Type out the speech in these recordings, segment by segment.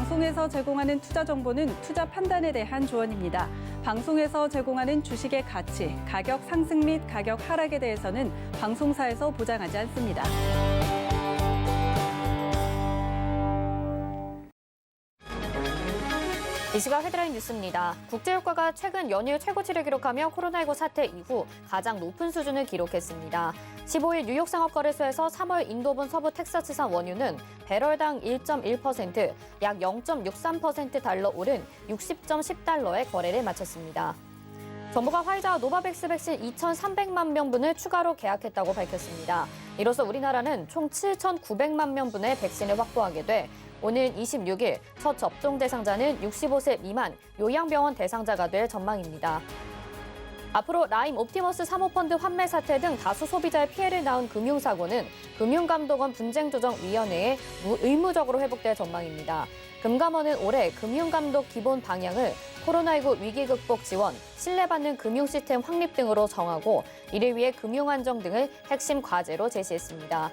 방송에서 제공하는 투자 정보는 투자 판단에 대한 조언입니다. 방송에서 제공하는 주식의 가치, 가격 상승 및 가격 하락에 대해서는 방송사에서 보장하지 않습니다. 이 시각 헤드라인 뉴스입니다. 국제유가가 최근 연일 최고치를 기록하며 코로나19 사태 이후 가장 높은 수준을 기록했습니다. 15일 뉴욕 상업거래소에서 3월 인도분 서부 텍사스산 원유는 배럴당 1.1%, 약 0.63% 달러 오른 60.10달러에 거래를 마쳤습니다. 정부가 화이자와 노바백스 백신 2,300만 명분을 추가로 계약했다고 밝혔습니다. 이로써 우리나라는 총 7,900만 명분의 백신을 확보하게 돼 오늘 26일 첫 접종 대상자는 65세 미만 요양병원 대상자가 될 전망입니다. 앞으로 라임 옵티머스 사모펀드 환매 사태 등 다수 소비자의 피해를 낳은 금융사고는 금융감독원 분쟁조정위원회에 의무적으로 회복될 전망입니다. 금감원은 올해 금융감독 기본 방향을 코로나19 위기 극복 지원, 신뢰받는 금융시스템 확립 등으로 정하고 이를 위해 금융안정 등을 핵심 과제로 제시했습니다.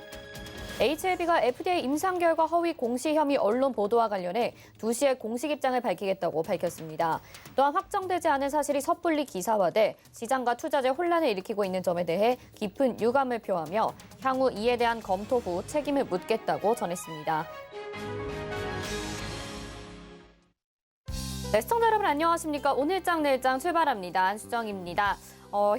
HLB가 FDA 임상 결과 허위 공시 혐의 언론 보도와 관련해 2시에 공식 입장을 밝히겠다고 밝혔습니다. 또한 확정되지 않은 사실이 섣불리 기사화돼 시장과 투자자의 혼란을 일으키고 있는 점에 대해 깊은 유감을 표하며 향후 이에 대한 검토 후 책임을 묻겠다고 전했습니다. 네, 시청자 여러분 안녕하십니까? 오늘장 내일장 출발합니다. 안수정입니다.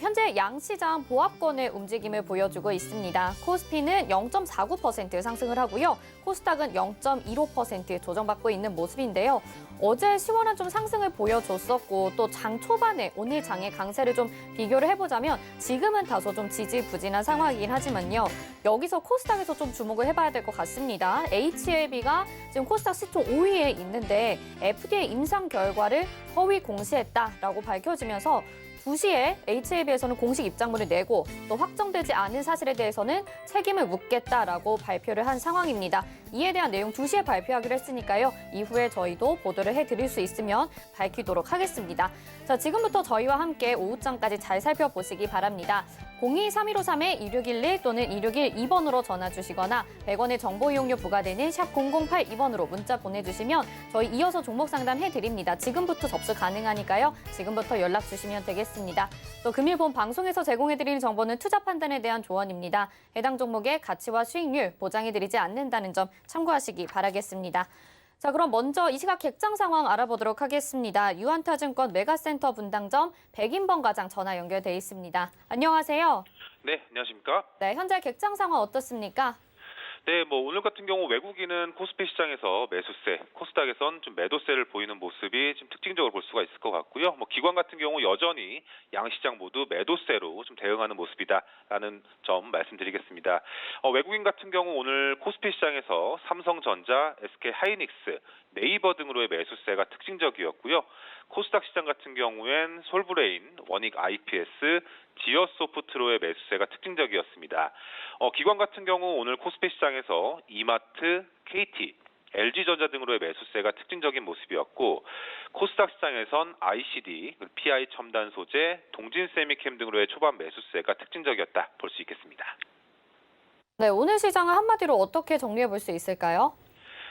현재 양시장 보합권의 움직임을 보여주고 있습니다. 코스피는 0.49% 상승을 하고요. 코스닥은 0.15% 조정받고 있는 모습인데요. 어제 시원한 좀 상승을 보여줬었고 또 장 초반에 오늘 장의 강세를 좀 비교를 해보자면 지금은 다소 좀 지지부진한 상황이긴 하지만요. 여기서 코스닥에서 좀 주목을 해봐야 될 것 같습니다. HLB가 지금 코스닥 시총 5위에 있는데 FDA 임상 결과를 허위 공시했다라고 밝혀지면서 2시에 HLB에서는 공식 입장문을 내고 또 확정되지 않은 사실에 대해서는 책임을 묻겠다라고 발표를 한 상황입니다. 이에 대한 내용 2시에 발표하기로 했으니까요. 이후에 저희도 보도를 해드릴 수 있으면 밝히도록 하겠습니다. 자, 지금부터 저희와 함께 오후장까지 잘 살펴보시기 바랍니다. 02-3153-2611 또는 2612번으로 전화 주시거나 100원의 정보 이용료 부과되는 샵 0082번으로 문자 보내주시면 저희 이어서 종목 상담 해드립니다. 지금부터 접수 가능하니까요. 지금부터 연락 주시면 되겠습니다. 또 금일 본 방송에서 제공해드리는 정보는 투자 판단에 대한 조언입니다. 해당 종목의 가치와 수익률 보장해드리지 않는다는 점 참고하시기 바라겠습니다. 자, 그럼 먼저 이 시각 객장 상황 알아보도록 하겠습니다. 유한타증권 메가센터 분당점 백인범 과장 전화 연결돼 있습니다. 안녕하세요. 네, 안녕하십니까? 네, 현재 객장 상황 어떻습니까? 네, 오늘 같은 경우 외국인은 코스피 시장에서 매수세, 코스닥에선 좀 매도세를 보이는 모습이 좀 특징적으로 볼 수가 있을 것 같고요. 기관 같은 경우 여전히 양시장 모두 매도세로 좀 대응하는 모습이다라는 점 말씀드리겠습니다. 외국인 같은 경우 오늘 코스피 시장에서 삼성전자, SK하이닉스, 네이버 등으로의 매수세가 특징적이었고요. 코스닥 시장 같은 경우엔 솔브레인, 원익 IPS, 지어소프트로의 매수세가 특징적이었습니다. 기관 같은 경우 오늘 코스피 시장에서 이마트, KT, LG전자 등으로의 매수세가 특징적인 모습이었고 코스닥 시장에선 ICD, PI 첨단 소재, 동진 세미캠 등으로의 초반 매수세가 특징적이었다 볼 수 있겠습니다. 네, 오늘 시장을 한마디로 어떻게 정리해 볼 수 있을까요?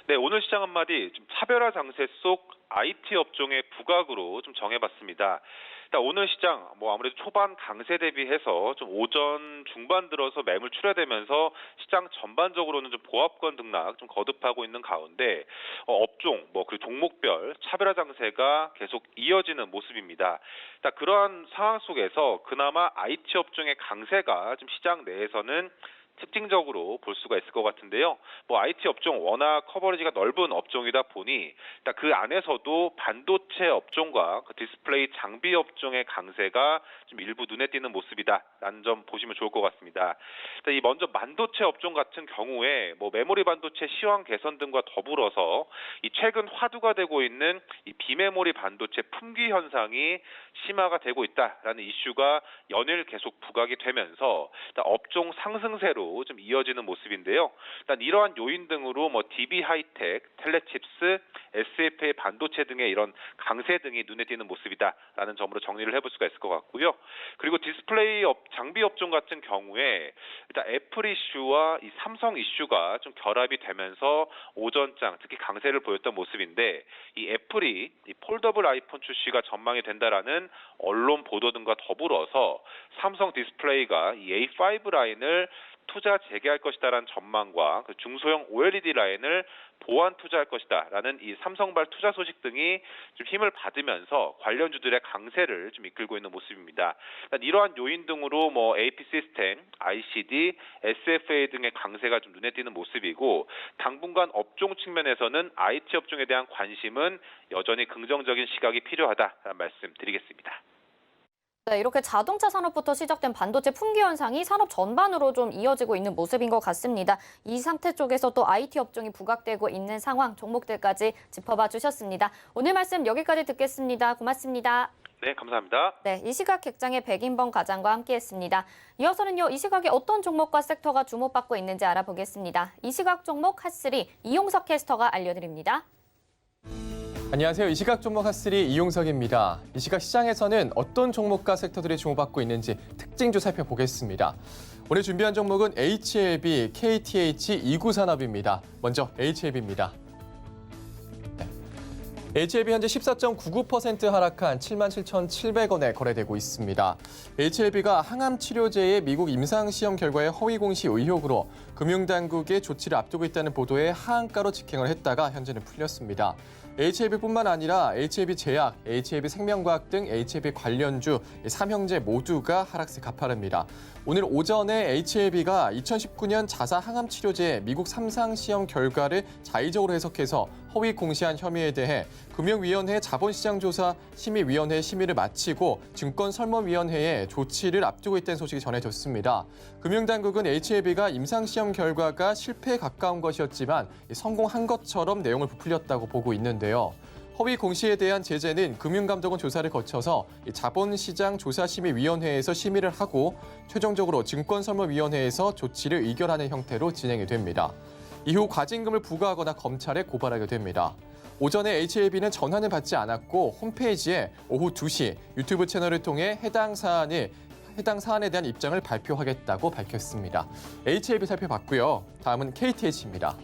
네, 오늘 시장 한마디 좀 차별화 장세 속 IT 업종의 부각으로 좀 정해봤습니다. 일단 오늘 시장 아무래도 초반 강세 대비해서 좀 오전 중반 들어서 매물 출회되면서 시장 전반적으로는 좀 보합권 등락 좀 거듭하고 있는 가운데 업종 그리고 종목별 차별화 장세가 계속 이어지는 모습입니다. 일단 그러한 상황 속에서 그나마 IT 업종의 강세가 좀 시장 내에서는 특징적으로 볼 수가 있을 것 같은데요. IT 업종 워낙 커버리지가 넓은 업종이다 보니 일단 그 안에서도 반도체 업종과 디스플레이 장비 업종의 강세가 좀 일부 눈에 띄는 모습이다라는 점 보시면 좋을 것 같습니다. 일단 이 먼저 반도체 업종 같은 경우에 메모리 반도체 시황 개선 등과 더불어서 이 최근 화두가 되고 있는 이 비메모리 반도체 품귀 현상이 심화가 되고 있다라는 이슈가 연일 계속 부각이 되면서 일단 업종 상승세로 강세로 좀 이어지는 모습인데요. 일단 이러한 요인 등으로 DB 하이텍, 텔레칩스, SFA 반도체 등의 이런 강세 등이 눈에 띄는 모습이다라는 점으로 정리를 해볼 수가 있을 것 같고요. 그리고 디스플레이 장비 업종 같은 경우에 일단 애플 이슈와 이 삼성 이슈가 좀 결합이 되면서 오전장 특히 강세를 보였던 모습인데 이 애플이 이 폴더블 아이폰 출시가 전망이 된다라는 언론 보도 등과 더불어서 삼성 디스플레이가 이 A5 라인을 투자 재개할 것이다라는 전망과 그 중소형 OLED 라인을 보완 투자할 것이다라는 이 삼성발 투자 소식 등이 좀 힘을 받으면서 관련주들의 강세를 좀 이끌고 있는 모습입니다. 이러한 요인 등으로 AP 시스템, ICD, SFA 등의 강세가 좀 눈에 띄는 모습이고 당분간 업종 측면에서는 IT 업종에 대한 관심은 여전히 긍정적인 시각이 필요하다라는 말씀드리겠습니다. 네, 이렇게 자동차 산업부터 시작된 반도체 품귀 현상이 산업 전반으로 좀 이어지고 있는 모습인 것 같습니다. 이 상태 쪽에서 또 IT 업종이 부각되고 있는 상황, 종목들까지 짚어봐 주셨습니다. 오늘 말씀 여기까지 듣겠습니다. 고맙습니다. 네, 감사합니다. 네, 이 시각 객장의 백인범 과장과 함께했습니다. 이어서는요, 이 시각에 어떤 종목과 섹터가 주목받고 있는지 알아보겠습니다. 이 시각 종목 핫3 이용석 캐스터가 알려드립니다. 안녕하세요. 이 시각 종목 핫3 이용석입니다. 이 시각 시장에서는 어떤 종목과 섹터들이 주목받고 있는지 특징주 살펴보겠습니다. 오늘 준비한 종목은 HLB, KTH, 이구산업입니다. 먼저 HLB입니다. HLB 현재 14.99% 하락한 77,700원에 거래되고 있습니다. HLB가 항암 치료제의 미국 임상시험 결과의 허위 공시 의혹으로 금융당국의 조치를 앞두고 있다는 보도에 하한가로 직행을 했다가 현재는 풀렸습니다. HLB뿐만 아니라 HLB제약, HLB생명과학 등 HLB 관련주 3형제 모두가 하락세 가파릅니다. 오늘 오전에 HLB가 2019년 자사 항암 치료제 미국 3상 시험 결과를 자의적으로 해석해서 허위 공시한 혐의에 대해 금융위원회 자본시장조사 심의위원회 심의를 마치고 증권설문위원회에 조치를 앞두고 있다는 소식이 전해졌습니다. 금융당국은 HLB가 임상시험 결과가 실패에 가까운 것이었지만 성공한 것처럼 내용을 부풀렸다고 보고 있는데요. 허위 공시에 대한 제재는 금융감독원 조사를 거쳐서 자본시장조사심의위원회에서 심의를 하고 최종적으로 증권설문위원회에서 조치를 의결하는 형태로 진행이 됩니다. 이후 과징금을 부과하거나 검찰에 고발하게 됩니다. 오전에 HLB는 전화는 받지 않았고 홈페이지에 오후 2시 유튜브 채널을 통해 해당 사안에 대한 입장을 발표하겠다고 밝혔습니다. HLB 살펴봤고요. 다음은 KTH입니다.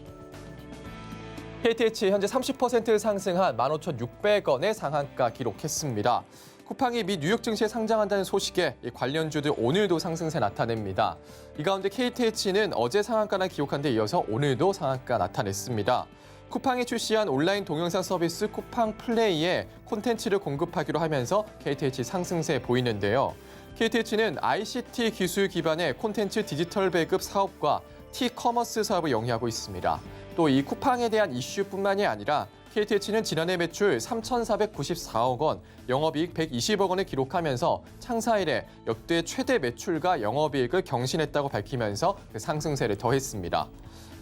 KTH 현재 30% 상승한 15,600원의 상한가 기록했습니다. 쿠팡이 미 뉴욕 증시에 상장한다는 소식에 관련주들 오늘도 상승세 나타냅니다. 이 가운데 KTH는 어제 상한가를 기록한 데 이어서 오늘도 상한가 나타냈습니다. 쿠팡이 출시한 온라인 동영상 서비스 쿠팡 플레이에 콘텐츠를 공급하기로 하면서 KTH 상승세 보이는데요. KTH는 ICT 기술 기반의 콘텐츠 디지털 배급 사업과 T-커머스 사업을 영위하고 있습니다. 또 이 쿠팡에 대한 이슈뿐만이 아니라 KTH는 지난해 매출 3,494억 원, 영업이익 120억 원을 기록하면서 창사 이래 역대 최대 매출과 영업이익을 경신했다고 밝히면서 그 상승세를 더했습니다.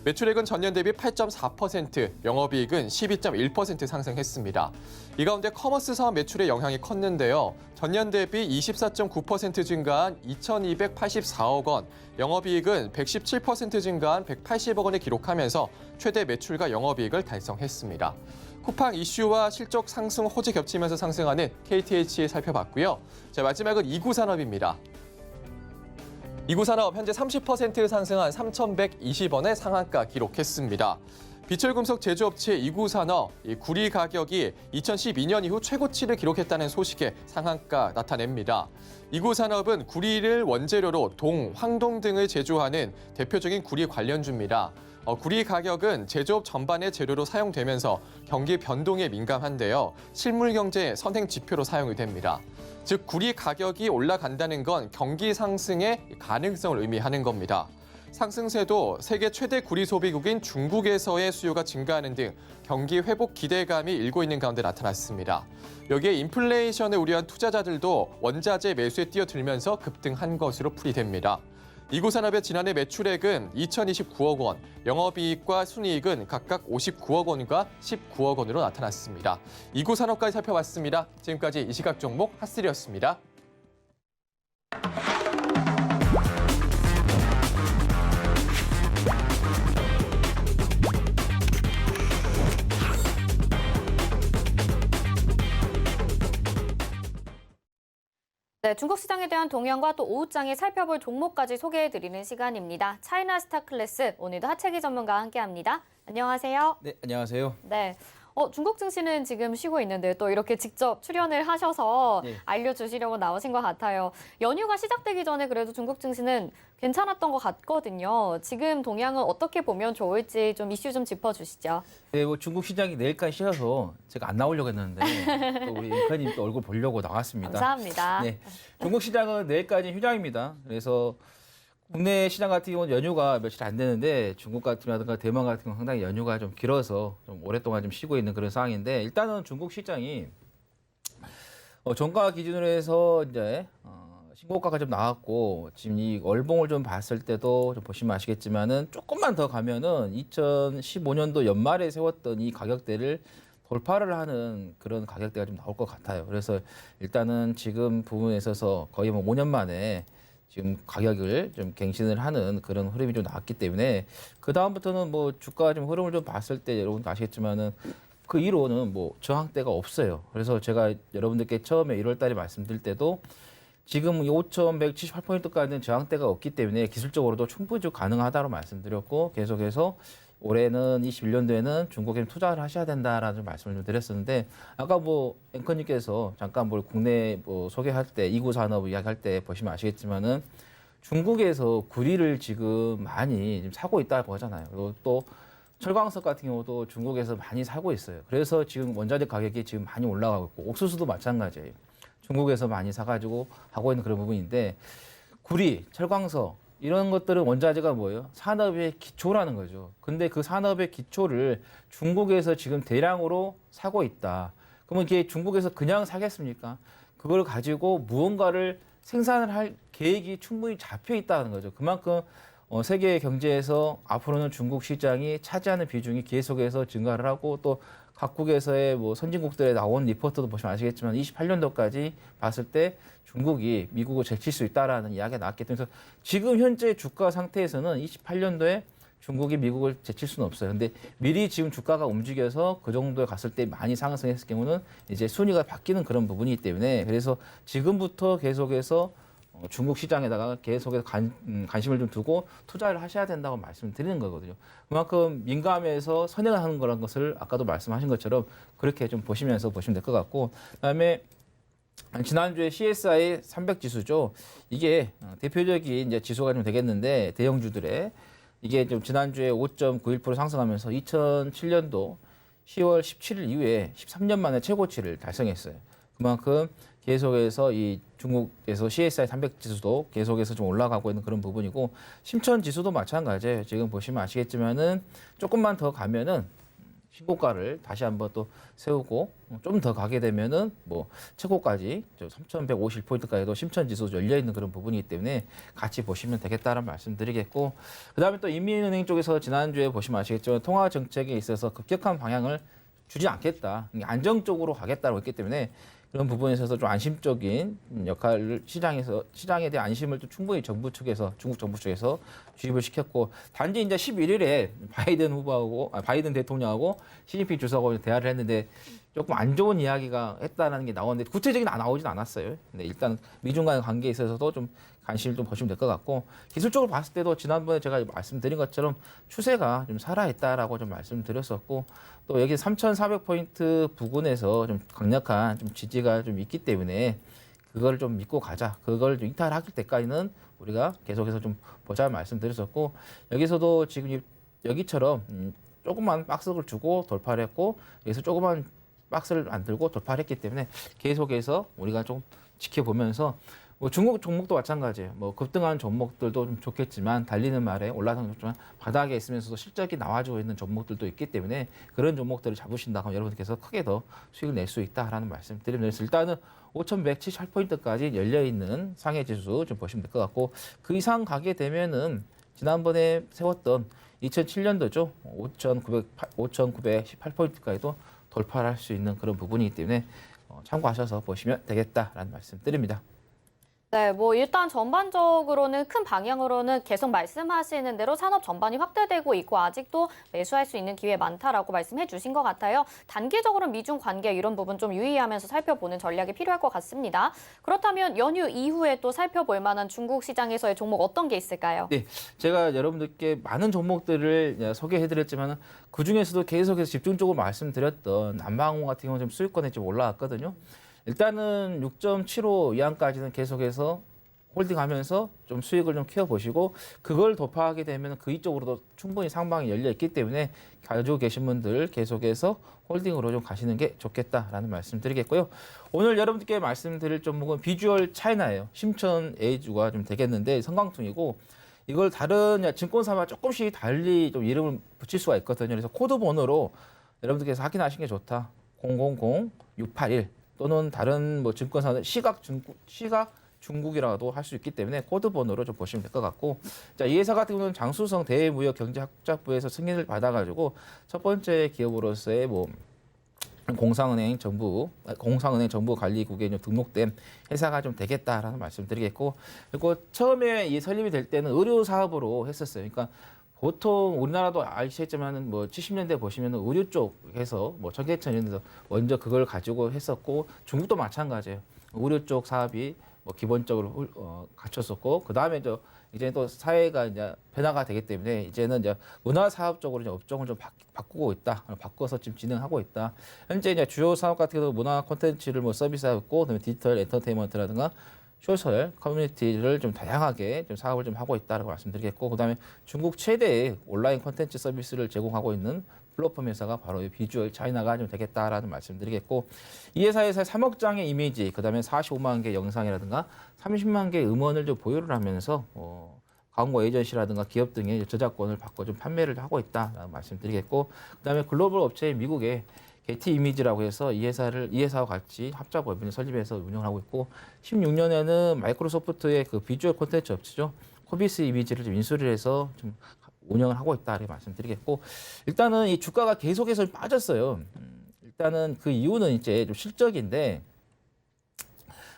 매출액은 전년 대비 8.4%, 영업이익은 12.1% 상승했습니다. 이 가운데 커머스 사업 매출의 영향이 컸는데요. 전년 대비 24.9% 증가한 2,284억 원, 영업이익은 117% 증가한 180억 원을 기록하면서 최대 매출과 영업이익을 달성했습니다. 쿠팡 이슈와 실적 상승 호재 겹치면서 상승하는 KTH 살펴봤고요. 자, 마지막은 이구산업입니다. 이구산업 현재 30% 상승한 3,120원의 상한가 기록했습니다. 비철금속 제조업체 이구산업, 구리 가격이 2012년 이후 최고치를 기록했다는 소식에 상한가 나타냅니다. 이구산업은 구리를 원재료로 동, 황동 등을 제조하는 대표적인 구리 관련주입니다. 구리 가격은 제조업 전반의 재료로 사용되면서 경기 변동에 민감한데요. 실물 경제 선행 지표로 사용이 됩니다. 즉 구리 가격이 올라간다는 건 경기 상승의 가능성을 의미하는 겁니다. 상승세도 세계 최대 구리 소비국인 중국에서의 수요가 증가하는 등 경기 회복 기대감이 일고 있는 가운데 나타났습니다. 여기에 인플레이션을 우려한 투자자들도 원자재 매수에 뛰어들면서 급등한 것으로 풀이됩니다. 이구산업의 지난해 매출액은 2,029억 원, 영업이익과 순이익은 각각 59억 원과 19억 원으로 나타났습니다. 이구산업까지 살펴봤습니다. 지금까지 이 시각 종목 핫3였습니다. 네, 중국 시장에 대한 동향과 또 오후장에 살펴볼 종목까지 소개해드리는 시간입니다. 차이나 스타 클래스, 오늘도 하채기 전문가와 함께합니다. 안녕하세요. 네, 안녕하세요. 네. 중국 증시는 지금 쉬고 있는데 또 이렇게 직접 출연을 하셔서 네. 알려주시려고 나오신 것 같아요. 연휴가 시작되기 전에 그래도 중국 증시는 괜찮았던 것 같거든요. 지금 동향은 어떻게 보면 좋을지 좀 이슈 좀 짚어주시죠. 네, 뭐 중국 시장이 내일까지 쉬어서 제가 안 나오려고 했는데 또 우리 앵커님 또 얼굴 보려고 나왔습니다. 감사합니다. 네, 중국 시장은 내일까지 휴장입니다. 그래서 국내 시장 같은 경우는 연휴가 며칠 안 되는데 중국 같은라든가 대만 같은 경우는 상당히 연휴가 좀 길어서 좀 오랫동안 좀 쉬고 있는 그런 상황인데 일단은 중국 시장이 종가 기준으로 해서 이제 신고가가 좀 나왔고 지금 이 월봉을 좀 봤을 때도 좀 보시면 아시겠지만은 조금만 더 가면은 2015년도 연말에 세웠던 이 가격대를 돌파를 하는 그런 가격대가 좀 나올 것 같아요. 그래서 일단은 지금 부분에 있어서 거의 뭐 5년 만에 지금 가격을 좀 갱신을 하는 그런 흐름이 좀 나왔기 때문에 그 다음부터는 뭐 주가 좀 흐름을 좀 봤을 때 여러분도 아시겠지만은 그 이후로는 뭐 저항대가 없어요. 그래서 제가 여러분들께 처음에 1월달에 말씀드릴 때도 지금 5,178포인트까지는 저항대가 없기 때문에 기술적으로도 충분히 좀 가능하다고 말씀드렸고 계속해서 올해는 21년도에는 중국에 투자를 하셔야 된다라는 말씀을 좀 드렸었는데 아까 뭐 앵커님께서 잠깐 뭐 국내 뭐 소개할 때 이구 산업 이야기할 때 보시면 아시겠지만은 중국에서 구리를 지금 많이 지금 사고 있다고 하잖아요. 그리고 또 철광석 같은 경우도 중국에서 많이 사고 있어요. 그래서 지금 원자재 가격이 지금 많이 올라가고 있고 옥수수도 마찬가지예요. 중국에서 많이 사가지고 하고 있는 그런 부분인데 구리, 철광석 이런 것들은 원자재가 뭐예요? 산업의 기초라는 거죠. 근데 그 산업의 기초를 중국에서 지금 대량으로 사고 있다. 그러면 이게 중국에서 그냥 사겠습니까? 그걸 가지고 무언가를 생산을 할 계획이 충분히 잡혀 있다는 거죠. 그만큼 세계 경제에서 앞으로는 중국 시장이 차지하는 비중이 계속해서 증가를 하고 또 각국에서의 뭐 선진국들에 나온 리포트도 보시면 아시겠지만 28년도까지 봤을 때 중국이 미국을 제칠 수 있다라는 이야기가 나왔기 때문에 지금 현재 주가 상태에서는 28년도에 중국이 미국을 제칠 수는 없어요. 근데 미리 지금 주가가 움직여서 그 정도에 갔을 때 많이 상승했을 경우는 이제 순위가 바뀌는 그런 부분이기 때문에 그래서 지금부터 계속해서 중국 시장에다가 계속해서 관심을 좀 두고 투자를 하셔야 된다고 말씀드리는 거거든요. 그만큼 민감해서 선행을 하는 거라는 것을 아까도 말씀하신 것처럼 그렇게 좀 보시면서 보시면 될 것 같고 그다음에 지난주에 CSI 300 지수죠. 이게 대표적인 이제 지수가 좀 되겠는데 대형주들의 이게 좀 지난주에 5.91% 상승하면서 2007년도 10월 17일 이후에 13년 만에 최고치를 달성했어요. 그만큼 계속해서 이 중국에서 CSI 300 지수도 계속해서 좀 올라가고 있는 그런 부분이고 심천 지수도 마찬가지예요. 지금 보시면 아시겠지만은 조금만 더 가면은 신고가를 다시 한번 또 세우고 좀 더 가게 되면은 뭐 최고까지 3,150포인트까지도 심천 지수 열려 있는 그런 부분이기 때문에 같이 보시면 되겠다는 말씀드리겠고 그다음에 또 인민은행 쪽에서 지난주에 보시면 아시겠지만 통화 정책에 있어서 급격한 방향을 주지 않겠다. 안정적으로 가겠다고 했기 때문에 그런 부분에 있어서 좀 안심적인 역할을 시장에 대한 안심을 또 충분히 정부 측에서 중국 정부 측에서 주입을 시켰고 단지 이제 11일에 바이든 대통령하고 시진핑 주석하고 대화를 했는데 조금 안 좋은 이야기가 했다는 게 나오는데 구체적인 나오진 않았어요. 근데 일단 미중 간의 관계에 있어서도 좀 관심을 좀 보시면 될 것 같고 기술적으로 봤을 때도 지난번에 제가 말씀드린 것처럼 추세가 좀 살아있다라고 좀 말씀드렸었고 또 여기 3,400포인트 부근에서 좀 강력한 좀 지지가 좀 있기 때문에 그걸 좀 믿고 가자. 그걸 좀 이탈하기 때까지는 우리가 계속해서 좀 보자 말씀드렸었고 여기서도 지금 여기처럼 조그만 박스를 주고 돌파를 했고 여기서 조그만 박스를 만들고 돌파를 했기 때문에 계속해서 우리가 좀 지켜보면서 뭐 중국 종목도 마찬가지예요. 뭐 급등하는 종목들도 좀 좋겠지만 달리는 말에 올라서는 좋지만 바닥에 있으면서도 실적이 나와주고 있는 종목들도 있기 때문에 그런 종목들을 잡으신다면 여러분께서 크게 더 수익을 낼 수 있다라는 말씀 드리면서 일단은 5,178포인트까지 열려 있는 상해 지수 좀 보시면 될 것 같고 그 이상 가게 되면은 지난번에 세웠던 2007년도죠. 5,918포인트까지도 돌파를 할 수 있는 그런 부분이기 때문에 참고하셔서 보시면 되겠다라는 말씀 드립니다. 네, 뭐 일단 전반적으로는 큰 방향으로는 계속 말씀하시는 대로 산업 전반이 확대되고 있고 아직도 매수할 수 있는 기회 많다라고 말씀해 주신 것 같아요. 단기적으로 미중 관계 이런 부분 좀 유의하면서 살펴보는 전략이 필요할 것 같습니다. 그렇다면 연휴 이후에 또 살펴볼 만한 중국 시장에서의 종목 어떤 게 있을까요? 네, 제가 여러분들께 많은 종목들을 소개해드렸지만 그 중에서도 계속해서 집중적으로 말씀드렸던 남방항공 같은 경우는 좀 수익권에 좀 올라왔거든요. 일단은 6.75 이하까지는 계속해서 홀딩하면서 좀 수익을 좀 키워보시고 그걸 돌파하게 되면 그 이쪽으로도 충분히 상방이 열려 있기 때문에 가지고 계신 분들 계속해서 홀딩으로 좀 가시는 게 좋겠다라는 말씀 드리겠고요. 오늘 여러분들께 말씀드릴 종목은 비주얼 차이나예요. 심천 A주가 좀 되겠는데 성강통이고 이걸 다른 증권사와 조금씩 달리 좀 이름을 붙일 수가 있거든요. 그래서 코드 번호로 여러분들께서 확인하시는 게 좋다. 000681 또는 다른 뭐 증권사는 시각 중국이라도 할 수 있기 때문에 코드 번호로 좀 보시면 될 것 같고, 자, 이 회사 같은 경우는 장수성 대무역경제학자부에서 승인을 받아가지고 첫 번째 기업으로서의 뭐 공상은행 정부 관리국에 좀 등록된 회사가 좀 되겠다라는 말씀드리겠고, 그리고 처음에 이 설립이 될 때는 의료 사업으로 했었어요. 그러니까 보통 우리나라도 아시겠지만은 뭐 70년대 보시면은 의료 쪽에서 뭐 청계천 이런 데서 먼저 그걸 가지고 했었고 중국도 마찬가지예요. 의료 쪽 사업이 뭐 기본적으로 갖췄었고 그 다음에 이제 또 사회가 이제 변화가 되기 때문에 이제는 이제 문화 사업 쪽으로 이제 업종을 좀 바꾸고 있다. 바꿔서 지금 진행하고 있다. 현재 이제 주요 사업 같은 경우 문화 콘텐츠를 뭐 서비스하고 있고 그다음에 디지털 엔터테인먼트라든가 소셜 커뮤니티를 좀 다양하게 좀 사업을 좀 하고 있다라고 말씀드리겠고, 그다음에 중국 최대의 온라인 콘텐츠 서비스를 제공하고 있는 플랫폼 회사가 바로 이 비주얼 차이나가 좀 되겠다라는 말씀드리겠고, 이 회사에서 3억 장의 이미지, 그다음에 45만 개 영상이라든가 30만 개 음원을 좀 보유를 하면서 광고 에이전시라든가 기업 등의 저작권을 받고 좀 판매를 하고 있다라는 말씀드리겠고, 그다음에 글로벌 업체인 미국의 게티 이미지라고 해서 이 회사와 같이 합작법인을 설립해서 운영하고 있고 16년에는 마이크로소프트의 그 비주얼 콘텐츠 업체죠. 코비스 이미지를 좀 인수를 해서 좀 운영을 하고 있다 이렇게 말씀드리겠고 일단은 이 주가가 계속해서 빠졌어요. 일단은 그 이유는 이제 좀 실적인데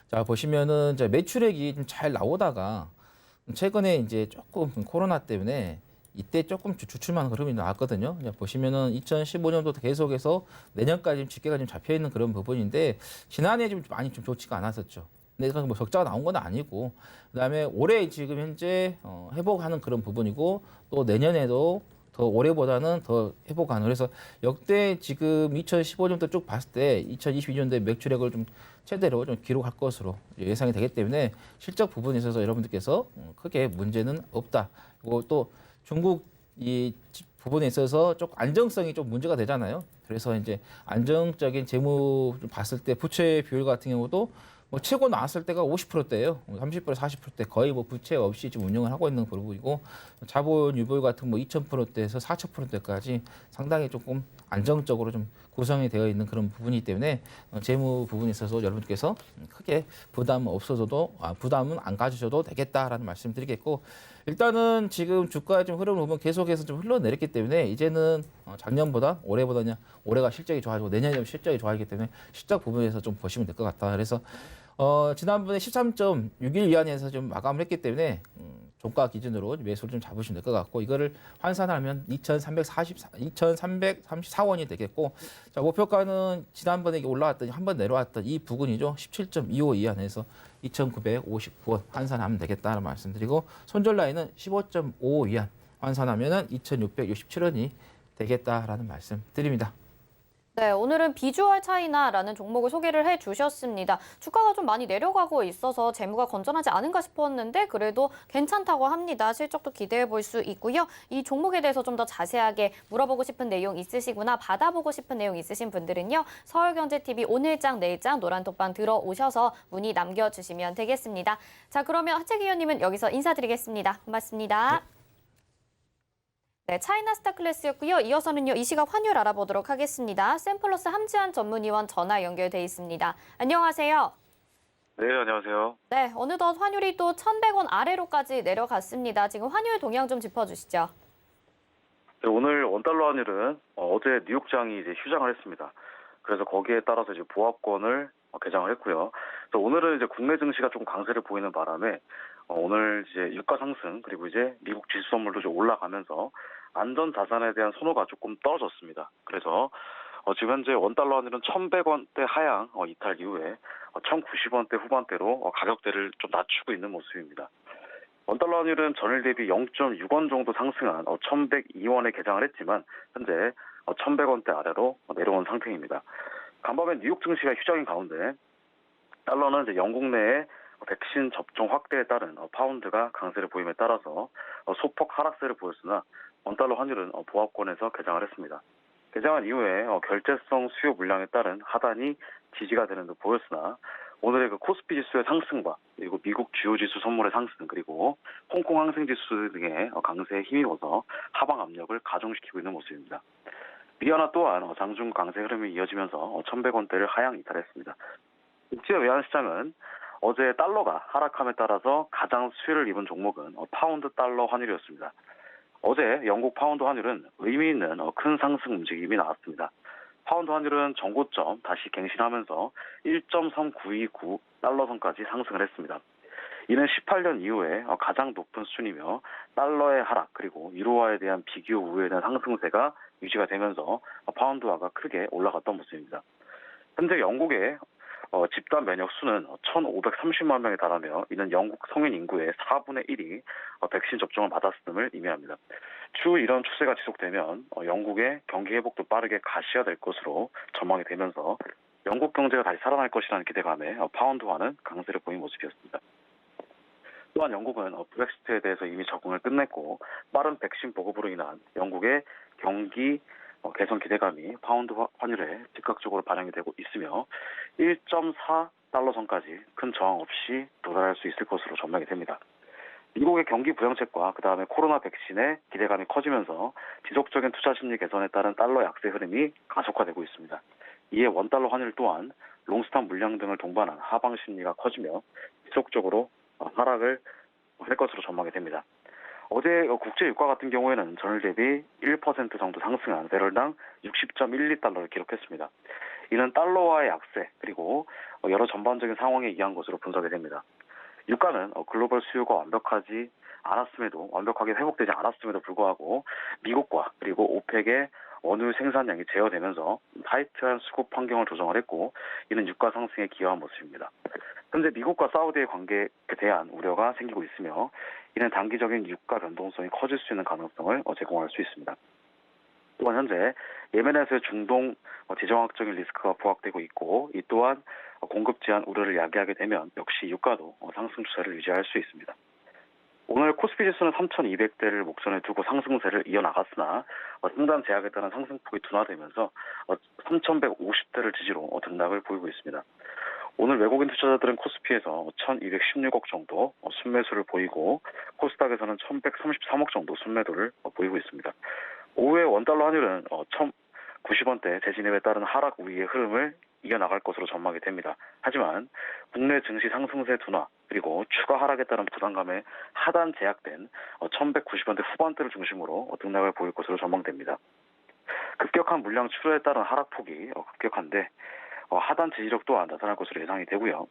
자 보시면은 이제 매출액이 좀 잘 나오다가 최근에 이제 조금 코로나 때문에 이때 조금 주춤한 흐름이 나왔거든요. 보시면은 2015년도 계속해서 내년까지 집계가 좀 잡혀 있는 그런 부분인데 지난해 좀 많이 좀 좋지가 않았었죠. 근데 뭐 적자가 나온 건 아니고 그다음에 올해 지금 현재 회복하는 그런 부분이고 또 내년에도 더 올해보다는 더 회복하는 그래서 역대 지금 2015년도 쭉 봤을 때 2022년도에 매출액을 좀 최대로 좀 기록할 것으로 예상이 되기 때문에 실적 부분에 있어서 여러분들께서 크게 문제는 없다. 그리고 또 중국 이 부분에 있어서 좀 안정성이 좀 문제가 되잖아요. 그래서 이제 안정적인 재무 봤을 때 부채 비율 같은 경우도 뭐 최고 나왔을 때가 50%대예요. 30% 40%대 거의 뭐 부채 없이 지금 운영을 하고 있는 부분이고 자본 유보율 같은 뭐 2000%대에서 4000%대까지 상당히 조금 안정적으로 좀 구성이 되어 있는 그런 부분이기 때문에 재무 부분에 있어서 여러분께서 크게 부담 없어져도 부담은 안 가지셔도 되겠다라는 말씀드리겠고 일단은 지금 주가의 좀 흐름을 보면 계속해서 좀 흘러내렸기 때문에 이제는 작년보다 올해가 실적이 좋아지고 내년에 실적이 좋아지기 때문에 실적 부분에서 좀 보시면 될 것 같다. 그래서 지난번에 13.61 위안에서 좀 마감을 했기 때문에 종가 기준으로 매수를 좀 잡으시면 될 것 같고 이거를 환산하면 2,334원이 되겠고 자 목표가는 지난번에 올라왔더니 한번 내려왔던 이 부근이죠. 17.25 위안에서 2,959원 환산하면 되겠다는 말씀드리고 손절 라인은 15.5 위안 환산하면은 2,667원이 되겠다라는 말씀 드립니다. 네, 오늘은 비주얼 차이나라는 종목을 소개를 해주셨습니다. 주가가 좀 많이 내려가고 있어서 재무가 건전하지 않은가 싶었는데 그래도 괜찮다고 합니다. 실적도 기대해 볼 수 있고요. 이 종목에 대해서 좀 더 자세하게 물어보고 싶은 내용 있으시거나 받아보고 싶은 내용 있으신 분들은요. 서울경제TV 오늘장 내일장 노란톡방 들어오셔서 문의 남겨주시면 되겠습니다. 자, 그러면 하채기 의원님은 여기서 인사드리겠습니다. 고맙습니다. 네, 차이나 스타클래스였고요. 이어서는요, 이 시각 환율 알아보도록 하겠습니다. 샘플러스 함지한 전문위원 전화 연결돼 있습니다. 안녕하세요. 네, 안녕하세요. 네, 어느덧 환율이 또 1,100원 아래로까지 내려갔습니다. 지금 환율 동향 좀 짚어주시죠. 네, 오늘 원달러 환율은 어제 뉴욕장이 이제 휴장을 했습니다. 그래서 거기에 따라서 이제 보합권을 개장을 했고요. 그래서 오늘은 이제 국내 증시가 좀 강세를 보이는 바람에 오늘 이제 유가 상승 그리고 이제 미국 지수 선물도 좀 올라가면서 안전 자산에 대한 선호가 조금 떨어졌습니다. 그래서 지금 현재 원달러 환율은 1,100원대 하향 이탈 이후에 1,090원대 후반대로 가격대를 좀 낮추고 있는 모습입니다. 원달러 환율은 전일 대비 0.6원 정도 상승한 1,102원에 개장을 했지만 현재 1,100원대 아래로 내려온 상태입니다. 간밤에 뉴욕 증시가 휴장인 가운데 달러는 이제 영국 내에 백신 접종 확대에 따른 파운드가 강세를 보임에 따라서 소폭 하락세를 보였으나 원달러 환율은 보합권에서 개장을 했습니다. 개장한 이후에 결제성 수요 물량에 따른 하단이 지지가 되는 듯 보였으나 오늘의 그 코스피 지수의 상승과 그리고 미국 주요 지수 선물의 상승 그리고 홍콩 항생 지수 등의 강세에 힘입어서 하방 압력을 가중시키고 있는 모습입니다. 위안화 또한 장중 강세 흐름이 이어지면서 1,100원대를 하향 이탈했습니다. 국제 외환 시장은 어제 달러가 하락함에 따라서 가장 수혜를 입은 종목은 파운드 달러 환율이었습니다. 어제 영국 파운드 환율은 의미 있는 큰 상승 움직임이 나왔습니다. 파운드 환율은 전고점 다시 갱신하면서 1.3929 달러 선까지 상승을 했습니다. 이는 18년 이후에 가장 높은 수준이며 달러의 하락 그리고 유로화에 대한 비교 우위에 대한 상승세가 유지가 되면서 파운드화가 크게 올라갔던 모습입니다. 현재 영국의 집단 면역 수는 1,530만 명에 달하며 이는 영국 성인 인구의 4분의 1이 백신 접종을 받았음을 의미합니다. 추후 이런 추세가 지속되면 영국의 경기 회복도 빠르게 가시화될 것으로 전망이 되면서 영국 경제가 다시 살아날 것이라는 기대감에 파운드화는 강세를 보인 모습이었습니다. 또한 영국은 브렉시트에 대해서 이미 적응을 끝냈고 빠른 백신 보급으로 인한 영국의 경기 개선 기대감이 파운드 환율에 즉각적으로 반영이 되고 있으며 1.4달러 선까지 큰 저항 없이 도달할 수 있을 것으로 전망이 됩니다. 미국의 경기 부양책과 그다음에 코로나 백신의 기대감이 커지면서 지속적인 투자 심리 개선에 따른 달러 약세 흐름이 가속화되고 있습니다. 이에 원달러 환율 또한 롱스탑 물량 등을 동반한 하방 심리가 커지며 지속적으로 하락을 할 것으로 전망이 됩니다. 어제 국제 유가 같은 경우에는 전일 대비 1% 정도 상승한 배럴당 60.12달러를 기록했습니다. 이는 달러와의 약세 그리고 여러 전반적인 상황에 의한 것으로 분석이 됩니다. 유가는 글로벌 수요가 완벽하게 회복되지 않았음에도 불구하고 미국과 그리고 오펙의 원유 생산량이 제어되면서 타이트한 수급 환경을 조정을 했고 이는 유가 상승에 기여한 모습입니다. 현재 미국과 사우디의 관계에 대한 우려가 생기고 있으며 이는 단기적인 유가 변동성이 커질 수 있는 가능성을 제공할 수 있습니다. 또한 현재 예멘에서의 중동 지정학적인 리스크가 부각되고 있고 이 또한 공급 제한 우려를 야기하게 되면 역시 유가도 상승 추세를 유지할 수 있습니다. 오늘 코스피 지수는 3,200대를 목전에 두고 상승세를 이어나갔으나 상단 제약에 따른 상승폭이 둔화되면서 3,150대를 지지로 등락을 보이고 있습니다. 오늘 외국인 투자자들은 코스피에서 1,216억 정도 순매수를 보이고 코스닥에서는 1,133억 정도 순매도를 보이고 있습니다. 오후에 원달러 환율은 1,090원대 재진입에 따른 하락 우위의 흐름을 이어나갈 것으로 전망이 됩니다. 하지만 국내 증시 상승세 둔화 그리고 추가 하락에 따른 부담감에 하단 제약된 1,190원대 후반대를 중심으로 등락을 보일 것으로 전망됩니다. 급격한 물량 출하에 따른 하락폭이 급격한데 하단 지지력 또한 나타날 것으로 예상이 되고요.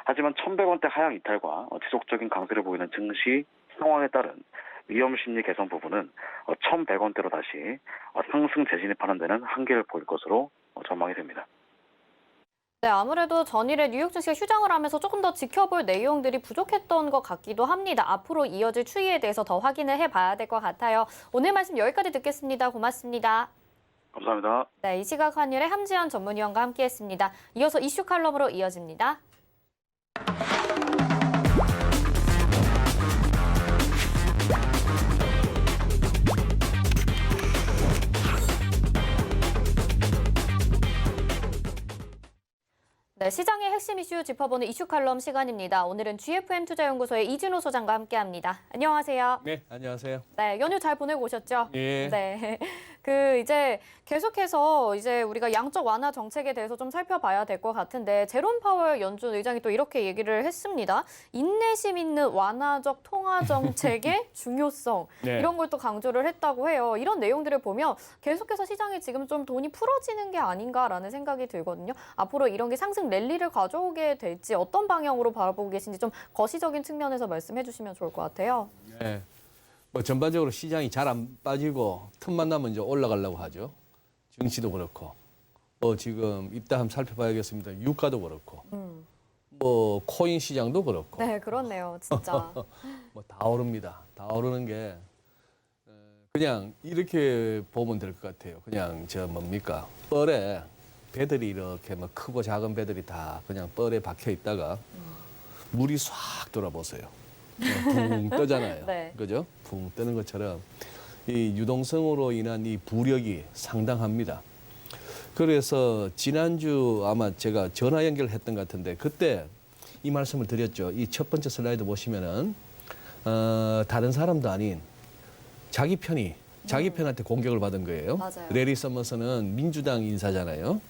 하지만 1,100원대 하향 이탈과 지속적인 강세를 보이는 증시 상황에 따른 위험 심리 개선 부분은 1,100원대로 다시 상승 재진입하는 데는 한계를 보일 것으로 전망이 됩니다. 네, 아무래도 전일에 뉴욕 증시가 휴장을 하면서 조금 더 지켜볼 내용들이 부족했던 것 같기도 합니다. 앞으로 이어질 추이에 대해서 더 확인을 해봐야 될 것 같아요. 오늘 말씀 여기까지 듣겠습니다. 고맙습니다. 감사합니다. 네, 이 시각 환율의 함지연 전문위원과 함께했습니다. 이어서 이슈 칼럼으로 이어집니다. 네, 시장의 핵심 이슈 짚어보는 이슈 칼럼 시간입니다. 오늘은 GFM 투자연구소의 이진호 소장과 함께합니다. 안녕하세요. 네, 안녕하세요. 네, 연휴 잘 보내고 오셨죠? 예. 네. 이제 계속해서 이제 우리가 양적 완화 정책에 대해서 좀 살펴봐야 될 것 같은데 제롬 파월 연준 의장이 또 이렇게 얘기를 했습니다. 인내심 있는 완화적 통화 정책의 중요성 네. 이런 걸 또 강조를 했다고 해요. 이런 내용들을 보면 계속해서 시장에 지금 좀 돈이 풀어지는 게 아닌가라는 생각이 들거든요. 앞으로 이런 게 상승 랠리를 가져오게 될지 어떤 방향으로 바라보고 계신지 좀 거시적인 측면에서 말씀해 주시면 좋을 것 같아요. 네. 뭐 전반적으로 시장이 잘 안 빠지고 틈만 나면 이제 올라가려고 하죠. 증시도 그렇고 뭐 지금 이따 한번 살펴봐야겠습니다. 유가도 그렇고 뭐 코인 시장도 그렇고 네, 그렇네요. 진짜. 뭐 다 오릅니다. 다 오르는 게 그냥 이렇게 보면 될 것 같아요. 그냥 저 뭡니까 뻘에 배들이 이렇게 뭐 크고 작은 배들이 다 그냥 뻘에 박혀 있다가 물이 싹 돌아보세요. 붕 뜨잖아요. 네. 그죠? 붕 뜨는 것처럼 이 유동성으로 인한 이 부력이 상당합니다. 그래서 지난주 아마 제가 전화 연결했던 것 같은데 그때 이 말씀을 드렸죠. 이 첫 번째 슬라이드 보시면은 다른 사람도 아닌 자기 편한테 공격을 받은 거예요. 맞아요. 레리 서머스는 민주당 인사잖아요.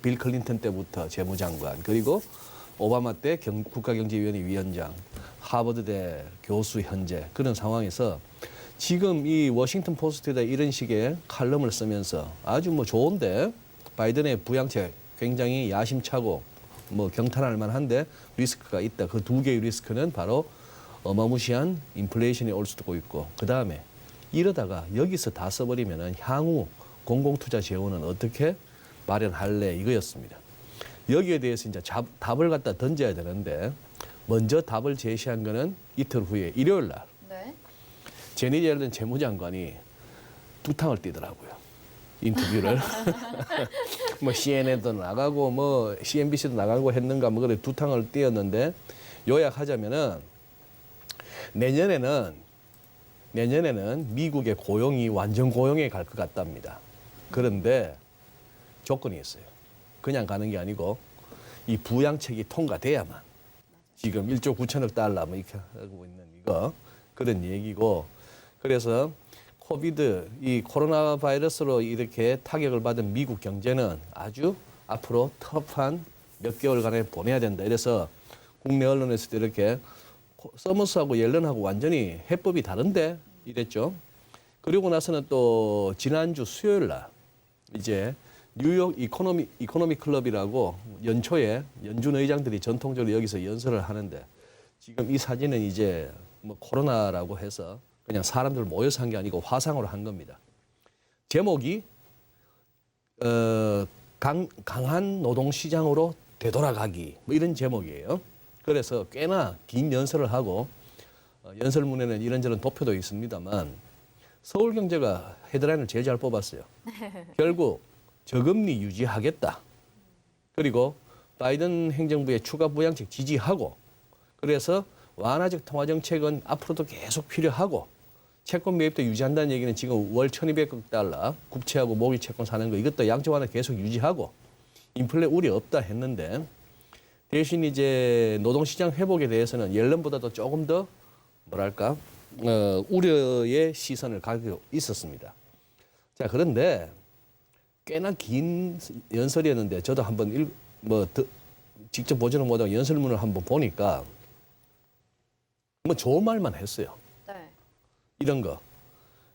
빌 클린턴 때부터 재무장관 그리고 오바마 때 국가경제위원회 위원장, 하버드대 교수 현재 그런 상황에서 지금 이 워싱턴 포스트에다 이런 식의 칼럼을 쓰면서 아주 뭐 좋은데 바이든의 부양책 굉장히 야심차고 뭐 경탄할 만한데 리스크가 있다. 그 두 개의 리스크는 바로 어마무시한 인플레이션이 올 수도 있고 그다음에 이러다가 여기서 다 써버리면은 향후 공공투자 재원은 어떻게 마련할래 이거였습니다. 여기에 대해서 이제 답을 갖다 던져야 되는데 먼저 답을 제시한 거는 이틀 후에 일요일 날 네. 제니 옐런 재무장관이 두탕을 띄더라고요. 인터뷰를 뭐 CNN도 나가고 뭐 CNBC도 나가고 했는가 뭐 그래 두탕을 띄었는데 요약하자면은 내년에는 미국의 고용이 완전 고용에 갈 것 같답니다. 그런데 조건이 있어요. 그냥 가는 게 아니고 이 부양책이 통과돼야만 지금 1조 9천억 달러 뭐 이렇게 하고 있는 이거 그런 얘기고 그래서 이 코로나 바이러스로 이렇게 타격을 받은 미국 경제는 아주 앞으로 터프한 몇 개월간에 보내야 된다. 이래서 국내 언론에서도 이렇게 서머스하고 옐런하고 완전히 해법이 다른데 이랬죠. 그리고 나서는 또 지난주 수요일 날 이제 뉴욕 이코노미 클럽이라고 연초에 연준 의장들이 전통적으로 여기서 연설을 하는데 지금 이 사진은 이제 뭐 코로나라고 해서 그냥 사람들 모여서 한 게 아니고 화상으로 한 겁니다. 제목이 강한 노동시장으로 되돌아가기 뭐 이런 제목이에요. 그래서 꽤나 긴 연설을 하고 연설문에는 이런저런 도표도 있습니다만 서울경제가 헤드라인을 제일 잘 뽑았어요. 결국 저금리 유지하겠다. 그리고 바이든 행정부의 추가 부양책 지지하고 그래서 완화적 통화정책은 앞으로도 계속 필요하고 채권 매입도 유지한다는 얘기는 지금 월 1,200억 달러 국채하고 모기 채권 사는 거 이것도 양적 완화 계속 유지하고 인플레 우려 없다 했는데 대신 이제 노동시장 회복에 대해서는 옐런보다도 조금 더 뭐랄까 우려의 시선을 가지고 있었습니다. 자 그런데 꽤나 긴 연설이었는데 저도 한번 직접 보지는 못하고 연설문을 한번 보니까 뭐 좋은 말만 했어요. 네. 이런 거.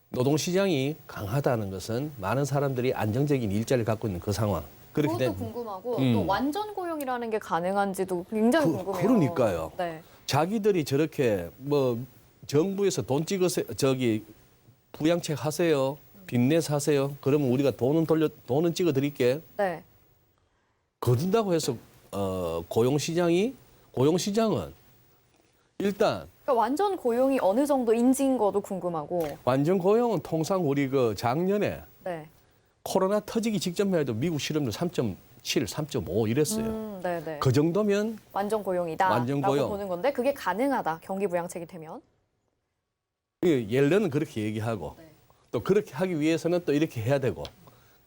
노동시장이 강하다는 것은 많은 사람들이 안정적인 일자리를 갖고 있는 그 상황. 그렇게 그것도 된 궁금하고 또 완전 고용이라는 게 가능한지도 굉장히 궁금해요. 그러니까요. 네. 자기들이 저렇게 뭐 정부에서 돈 찍으세요. 부양책 하세요. 빚내 사세요. 그러면 우리가 돈은 찍어 드릴게. 네. 거둔다고 해서 고용시장은 일단 그러니까 완전 고용이 어느 정도인지인 것도 궁금하고. 완전 고용은 통상 우리 그 작년에 네. 코로나 터지기 직전만 해도 미국 실업률 3.7, 3.5 이랬어요. 네네. 그 정도면 완전 고용이다. 완전 고용. 라고 보는 건데 그게 가능하다. 경기 부양책이 되면. 옐런은 그렇게 얘기하고 네. 또 그렇게 하기 위해서는 또 이렇게 해야 되고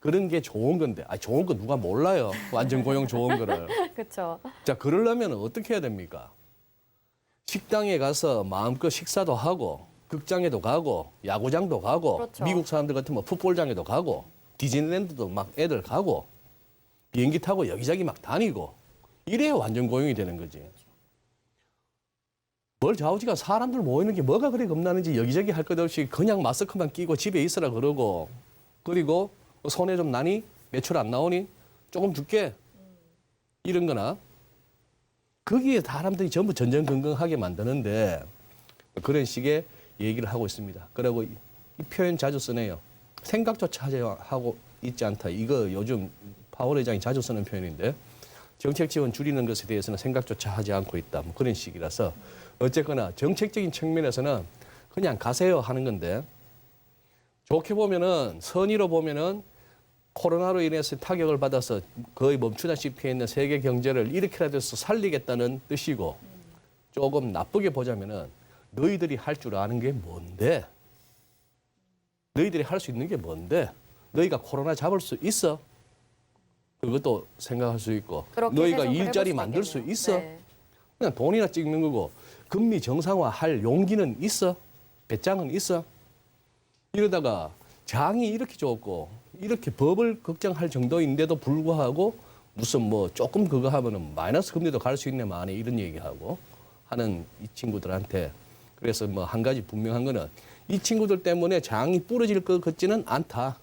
그런 게 좋은 건데 좋은 거 누가 몰라요. 완전 고용 좋은 거를. 그렇죠. 자, 그러려면 어떻게 해야 됩니까? 식당에 가서 마음껏 식사도 하고 극장에도 가고 야구장도 가고 그렇죠. 미국 사람들 같으면 풋볼장에도 가고 디즈니랜드도 막 애들 가고 비행기 타고 여기저기 막 다니고 이래야 완전 고용이 되는 거지. 뭘 좌우지간 사람들 모이는 게 뭐가 그리 겁나는지 여기저기 할 것 없이 그냥 마스크만 끼고 집에 있으라 그러고 그리고 손해 좀 나니? 매출 안 나오니? 조금 줄게. 이런 거나 거기에 사람들이 전부 전전긍긍하게 만드는데 그런 식의 얘기를 하고 있습니다. 그리고 이 표현 자주 쓰네요. 생각조차 하고 있지 않다. 이거 요즘 파월 회장이 자주 쓰는 표현인데 정책 지원 줄이는 것에 대해서는 생각조차 하지 않고 있다. 뭐 그런 식이라서 어쨌거나 정책적인 측면에서는 그냥 가세요 하는 건데 좋게 보면은 선의로 보면은 코로나로 인해서 타격을 받아서 거의 멈추다시피 있는 세계 경제를 이렇게라도 해서 살리겠다는 뜻이고 조금 나쁘게 보자면은 너희들이 할 줄 아는 게 뭔데? 너희들이 할 수 있는 게 뭔데? 너희가 코로나 잡을 수 있어? 그것도 생각할 수 있고 너희가 해석을 일자리 해볼 만들 수 있겠네요. 있어? 네. 그냥 돈이나 찍는 거고 금리 정상화할 용기는 있어? 배짱은 있어? 이러다가 장이 이렇게 좋고 이렇게 법을 걱정할 정도인데도 불구하고 무슨 뭐 조금 그거 하면은 마이너스 금리도 갈 수 있네 만에 이런 얘기하고 하는 이 친구들한테 그래서 뭐 한 가지 분명한 거는 이 친구들 때문에 장이 부러질 것 같지는 않다.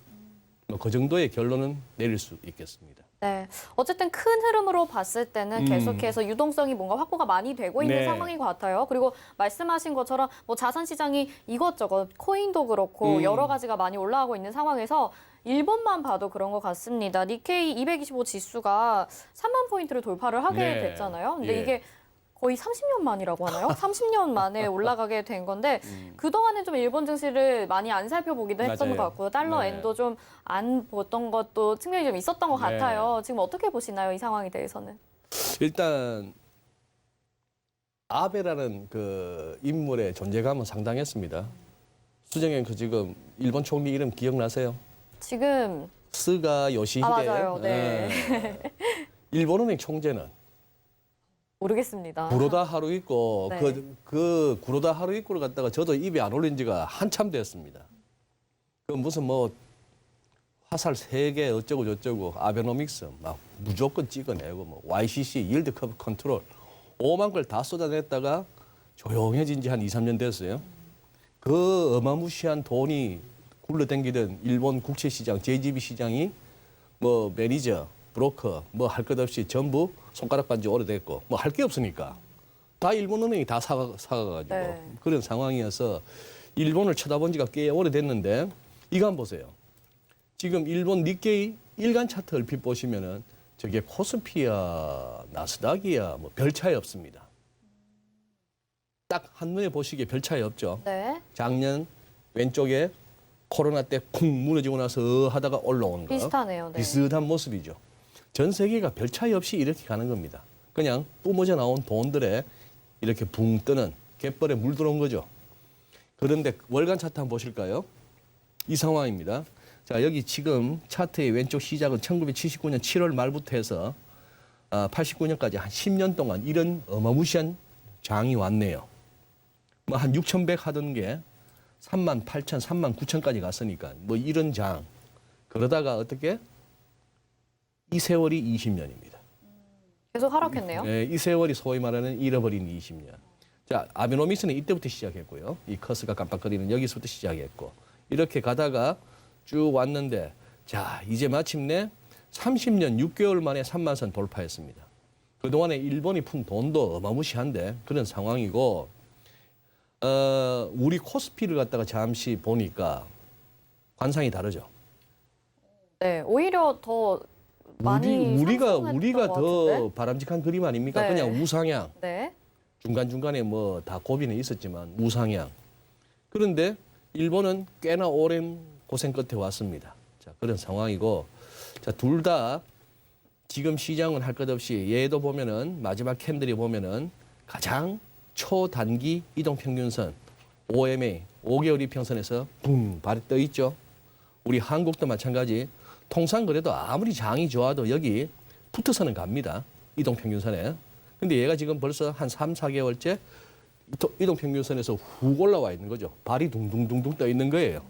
뭐 그 정도의 결론은 내릴 수 있겠습니다. 네. 어쨌든 큰 흐름으로 봤을 때는 계속해서 유동성이 뭔가 확보가 많이 되고 있는 네. 상황인 것 같아요. 그리고 말씀하신 것처럼 뭐 자산 시장이 이것저것 코인도 그렇고 여러 가지가 많이 올라가고 있는 상황에서 일본만 봐도 그런 것 같습니다. 니케이 225 지수가 3만 포인트를 돌파를 하게 네. 됐잖아요. 근데 예. 이게 거의 30년 만이라고 하나요? 30년 만에 올라가게 된 건데 그동안은 좀 일본 증시를 많이 안 살펴보기도 했던 맞아요. 것 같고요. 달러 네. 엔도 좀 안 보던 것도 측면이 좀 있었던 것 네. 같아요. 지금 어떻게 보시나요? 이 상황에 대해서는. 일단 아베라는 그 인물의 존재감은 상당했습니다. 수정현 그 지금 일본 총리 이름 기억나세요? 지금 스가 요시히데. 맞아요. 네. 일본은행 총재는 모르겠습니다. 구로다 하루이코 네. 그 구로다 하루이코를 갖다가 저도 입에 안 올린 지가 한참 됐습니다. 그 무슨 뭐 화살 3개 어쩌고 저쩌고 아베노믹스 막 무조건 찍어내고 뭐 YCC 일드 커브 컨트롤 5만 걸 다 쏟아냈다가 조용해진 지 한 2, 3년 됐어요. 그 어마무시한 돈이 굴러댕기던 일본 국채 시장, JGB 시장이 뭐 매니저, 브로커 뭐 할 것 없이 전부 손가락 반지 오래됐고 뭐 할 게 없으니까 다 일본 은행이 다 사가가지고 네. 그런 상황이어서 일본을 쳐다본 지가 꽤 오래됐는데 이거 한번 보세요. 지금 일본 니케이 일간 차트 얼핏 보시면은 저게 코스피야 나스닥이야 뭐 별 차이 없습니다. 딱 한눈에 보시기에 별 차이 없죠. 네. 작년 왼쪽에 코로나 때 쿵 무너지고 나서 하다가 올라오는 거. 비슷하네요. 네. 비슷한 모습이죠. 전 세계가 별 차이 없이 이렇게 가는 겁니다. 그냥 뿜어져 나온 돈들에 이렇게 붕 뜨는 갯벌에 물 들어온 거죠. 그런데 월간 차트 한번 보실까요? 이 상황입니다. 자, 여기 지금 차트의 왼쪽 시작은 1979년 7월 말부터 해서 89년까지 한 10년 동안 이런 어마무시한 장이 왔네요. 뭐 한 6,100 하던 게 38,000, 39,000까지 갔으니까 뭐 이런 장. 그러다가 어떻게? 이 세월이 20년입니다. 계속 하락했네요. 네, 이 세월이 소위 말하는 잃어버린 20년. 자, 아베노믹스는 이때부터 시작했고요. 이 커스가 깜빡거리는 여기서부터 시작했고 이렇게 가다가 쭉 왔는데 자, 이제 마침내 30년 6개월 만에 3만 선 돌파했습니다. 그동안에 일본이 푼 돈도 어마무시한데 그런 상황이고 우리 코스피를 갖다가 잠시 보니까 관상이 다르죠. 네. 오히려 더 많이 우리가 상승했던 것 더 같은데? 바람직한 그림 아닙니까? 네. 그냥 우상향. 네. 중간중간에 뭐 다 고비는 있었지만 우상향. 그런데 일본은 꽤나 오랜 고생 끝에 왔습니다. 자, 그런 상황이고 자, 둘 다 지금 시장은 할 것 없이 얘도 보면은 마지막 캔들이 보면은 가장 초단기 이동평균선 OMA 5개월 이평선에서 붕 발이 떠 있죠. 우리 한국도 마찬가지. 통상 그래도 아무리 장이 좋아도 여기 붙어서는 갑니다. 이동평균선에. 근데 얘가 지금 벌써 한 3, 4개월째 이동평균선에서 훅 올라와 있는 거죠. 발이 둥둥둥둥 떠 있는 거예요.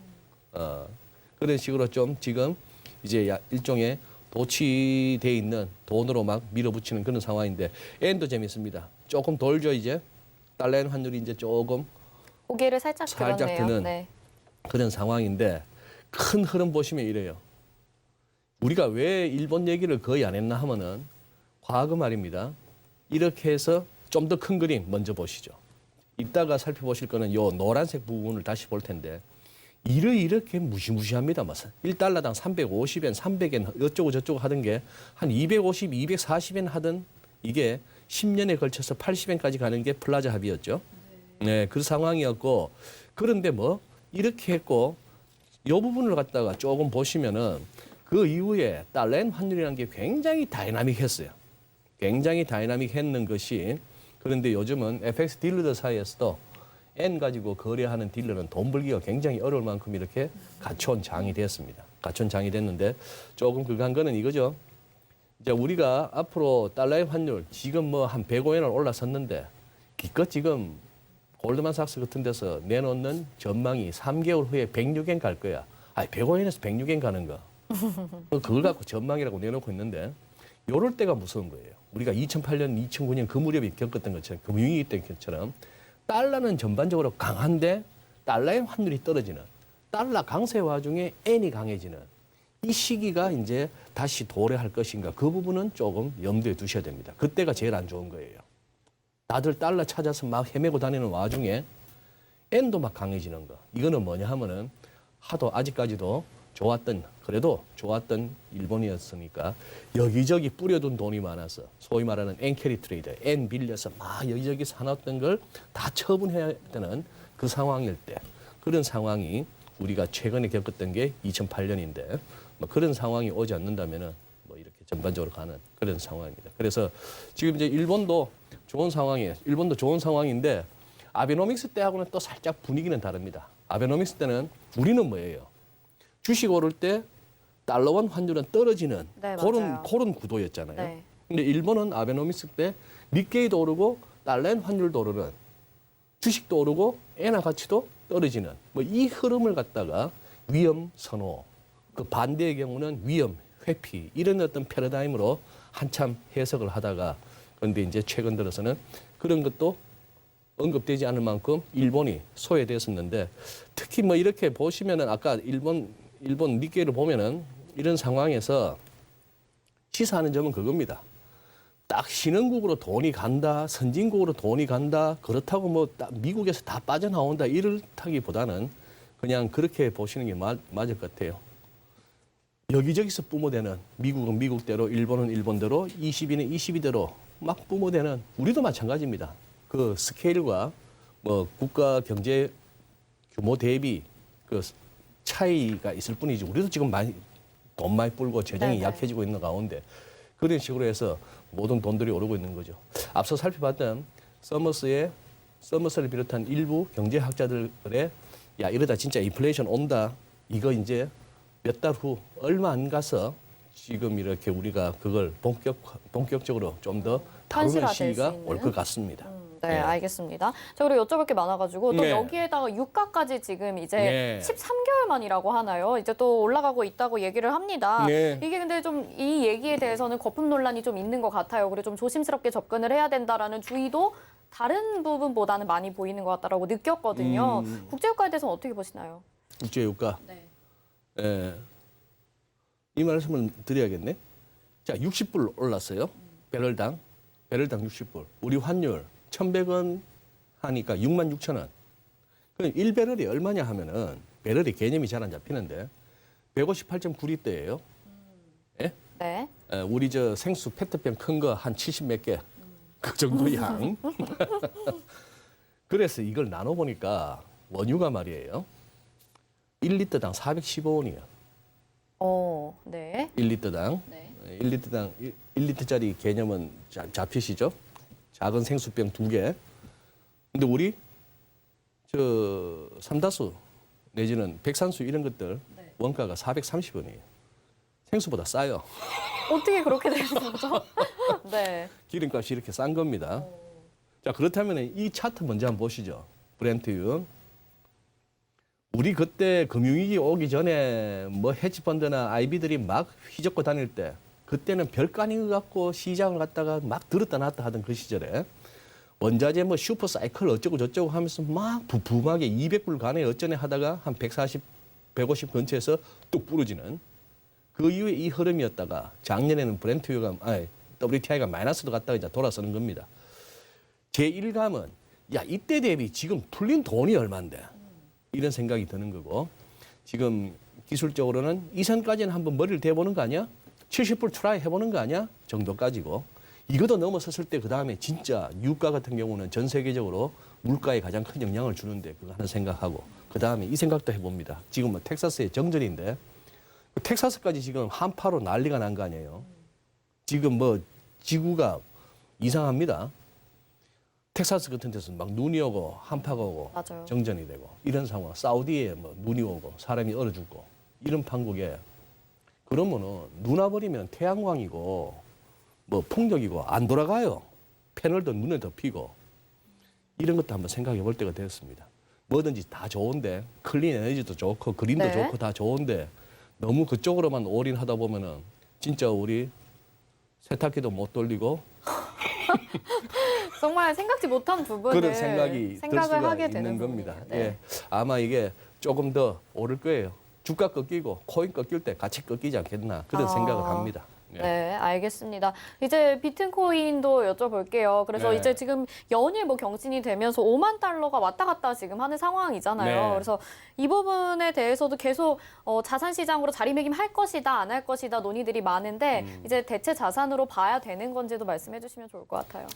그런 식으로 좀 지금 이제 일종의 도취돼 있는 돈으로 막 밀어붙이는 그런 상황인데 엔도 재밌습니다. 조금 돌죠 이제 달러엔 환율이 이제 조금 고개를 살짝 들었네요. 드는 네. 그런 상황인데 큰 흐름 보시면 이래요. 우리가 왜 일본 얘기를 거의 안 했나 하면은 과거 말입니다. 이렇게 해서 좀 더 큰 그림 먼저 보시죠. 이따가 살펴보실 거는 요 노란색 부분을 다시 볼 텐데 이렇게 무시무시합니다. 1달러당 350엔, 300엔 어쩌고 저쩌고 하던 게 한 250, 240엔 하던 이게 10년에 걸쳐서 80엔까지 가는 게 플라자 합의였죠. 네, 그 상황이었고 그런데 뭐 이렇게 했고 이 부분을 갖다가 조금 보시면은 그 이후에 달러엔 환율이라는 게 굉장히 다이나믹했어요. 굉장히 다이나믹했는 것이 그런데 요즘은 FX 딜러들 사이에서도 엔 가지고 거래하는 딜러는 돈 벌기가 굉장히 어려울 만큼 이렇게 갖춰온 장이 됐습니다. 갖춰온 장이 됐는데 조금 그간 거는 이거죠. 이제 우리가 앞으로 달러의 환율 지금 뭐 한 105엔을 올라섰는데 기껏 지금 골드만삭스 같은 데서 내놓는 전망이 3개월 후에 106엔 갈 거야. 아니 105엔에서 106엔 가는 거. 그걸 갖고 전망이라고 내놓고 있는데 요럴 때가 무서운 거예요. 우리가 2008년, 2009년 그 무렵에 겪었던 것처럼 금융위기 때처럼 달러는 전반적으로 강한데 달러의 환율이 떨어지는 달러 강세 와중에 엔이 강해지는 이 시기가 이제 다시 도래할 것인가 그 부분은 조금 염두에 두셔야 됩니다. 그때가 제일 안 좋은 거예요. 다들 달러 찾아서 막 헤매고 다니는 와중에 엔도 막 강해지는 거. 이거는 뭐냐 하면은 하도 아직까지도 그래도 좋았던 일본이었으니까 여기저기 뿌려둔 돈이 많아서 소위 말하는 엔 캐리 트레이드, 엔 빌려서 막 여기저기 사놨던 걸 다 처분해야 되는 그 상황일 때 그런 상황이 우리가 최근에 겪었던 게 2008년인데 뭐 그런 상황이 오지 않는다면은 뭐 이렇게 전반적으로 가는 그런 상황입니다. 그래서 지금 이제 일본도 좋은 상황이에요. 일본도 좋은 상황인데 아베노믹스 때하고는 또 살짝 분위기는 다릅니다. 아베노믹스 때는 우리는 뭐예요? 주식 오를 때 달러원 환율은 떨어지는 네, 그런 구도였잖아요. 네. 근데 일본은 아베노믹스 때 니케이도 오르고 달러엔 환율도 오르는 주식도 오르고 엔화 가치도 떨어지는 뭐 이 흐름을 갖다가 위험 선호 그 반대의 경우는 위험 회피 이런 어떤 패러다임으로 한참 해석을 하다가 그런데 이제 최근 들어서는 그런 것도 언급되지 않을 만큼 일본이 소외됐었는데 특히 뭐 이렇게 보시면은 아까 일본 니케이를 보면은 이런 상황에서 시사하는 점은 그겁니다. 딱 신흥국으로 돈이 간다, 선진국으로 돈이 간다, 그렇다고 뭐 미국에서 다 빠져나온다 이렇다기보다는 그냥 그렇게 보시는 게 맞을 것 같아요. 여기저기서 뿜어대는 미국은 미국대로, 일본은 일본대로, 22는 22대로 막 뿜어대는 우리도 마찬가지입니다. 그 스케일과 뭐 국가 경제 규모 대비 그 차이가 있을 뿐이지 우리도 지금 돈 많이 불고 재정이 네네. 약해지고 있는 가운데 그런 식으로 해서 모든 돈들이 오르고 있는 거죠. 앞서 살펴봤던 서머스를 비롯한 일부 경제학자들의 야 이러다 진짜 인플레이션 온다. 이거 이제 몇 달 후 얼마 안 가서 지금 이렇게 우리가 그걸 본격적으로 좀 더 다루는 현실화될 시기가 수 있는? 올 것 같습니다. 네, 네. 알겠습니다. 자, 그리고 여쭤볼 게 많아가지고 또 네. 여기에다가 유가까지 지금 이제 네. 13개월 만이라고 하나요? 이제 또 올라가고 있다고 얘기를 합니다. 네. 이게 근데 좀 이 얘기에 대해서는 거품 논란이 좀 있는 것 같아요. 그리고 좀 조심스럽게 접근을 해야 된다라는 주의도 다른 부분보다는 많이 보이는 것 같다라고 느꼈거든요. 국제유가에 대해서는 어떻게 보시나요? 국제유가. 네. 예. 이 말씀을 드려야겠네. 자, 60불 올랐어요. 배럴당 60불. 우리 환율 1,100원 하니까 66,000원. 그럼 1배럴이 얼마냐 하면은 배럴이 개념이 잘 안 잡히는데 158.9리터예요. 예? 네. 우리 저 생수 페트병 큰 거 한 70 몇 개. 그 정도 양. 그래서 이걸 나눠 보니까 원유가 말이에요. 1리터당 415원이에요. 네. 1리터당. 네. 1리터당 1리터짜리 개념은 잡히시죠? 작은 생수병 2개. 근데 우리 저 삼다수 내지는 백산수 이런 것들 네. 원가가 430원이에요. 생수보다 싸요. 어떻게 그렇게 되는 거죠? 네. 기름값이 이렇게 싼 겁니다. 자, 그렇다면 이 차트 먼저 한번 보시죠. 브렌트유. 우리 그때 금융위기 오기 전에 뭐 헤지펀드나 IB들이 막 휘젓고 다닐 때 그때는 별거 아닌 것 같고 시장을 갖다가 막 들었다 놨다 하던 그 시절에 원자재 뭐 슈퍼사이클 어쩌고 저쩌고 하면서 막 부품하게 200불 가네 어쩌네 하다가 한 140, 150 근처에서 뚝 부러지는 그 이후에 이 흐름이었다가 작년에는 WTI가 마이너스로 갔다가 이제 돌아서는 겁니다. 제 일감은 야 이때 대비 지금 풀린 돈이 얼마인데 이런 생각이 드는 거고 지금 기술적으로는 이 선까지는 한번 머리를 대보는 거 아니야? 70불 트라이 해보는 거 아니야? 정도까지고 이것도 넘어섰을 때 그다음에 진짜 유가 같은 경우는 전 세계적으로 물가에 가장 큰 영향을 주는데 그거 하나 생각하고 그다음에 이 생각도 해봅니다. 지금 뭐 텍사스의 정전인데 텍사스까지 지금 한파로 난리가 난 거 아니에요. 지금 뭐 지구가 이상합니다. 텍사스 같은 데서는 막 눈이 오고 한파가 오고 맞아요. 정전이 되고 이런 상황. 사우디에 뭐 눈이 오고 사람이 얼어 죽고 이런 판국에 그러면은 눈 와버리면 태양광이고 뭐 풍력이고 안 돌아가요. 패널도 눈에 덮이고 이런 것도 한번 생각해 볼 때가 되었습니다. 뭐든지 다 좋은데 클린 에너지도 좋고 그린도 네. 좋고 다 좋은데 너무 그쪽으로만 올인하다 보면은 진짜 우리 세탁기도 못 돌리고 정말 생각지 못한 부분을 그런 생각이 들 생각을 수가 하게 있는 되는 겁니다. 부분이에요. 네. 예, 아마 이게 조금 더 오를 거예요. 주가 꺾이고 코인 꺾일 때 같이 꺾이지 않겠나 그런 아. 생각을 합니다. 예. 네, 알겠습니다. 이제 비트코인도 여쭤볼게요. 그래서 네. 이제 지금 연일 뭐 경신이 되면서 5만 달러가 왔다 갔다 지금 하는 상황이잖아요. 네. 그래서 이 부분에 대해서도 계속 자산 시장으로 자리매김할 것이다, 안 할 것이다 논의들이 많은데 이제 대체 자산으로 봐야 되는 건지도 말씀해 주시면 좋을 것 같아요.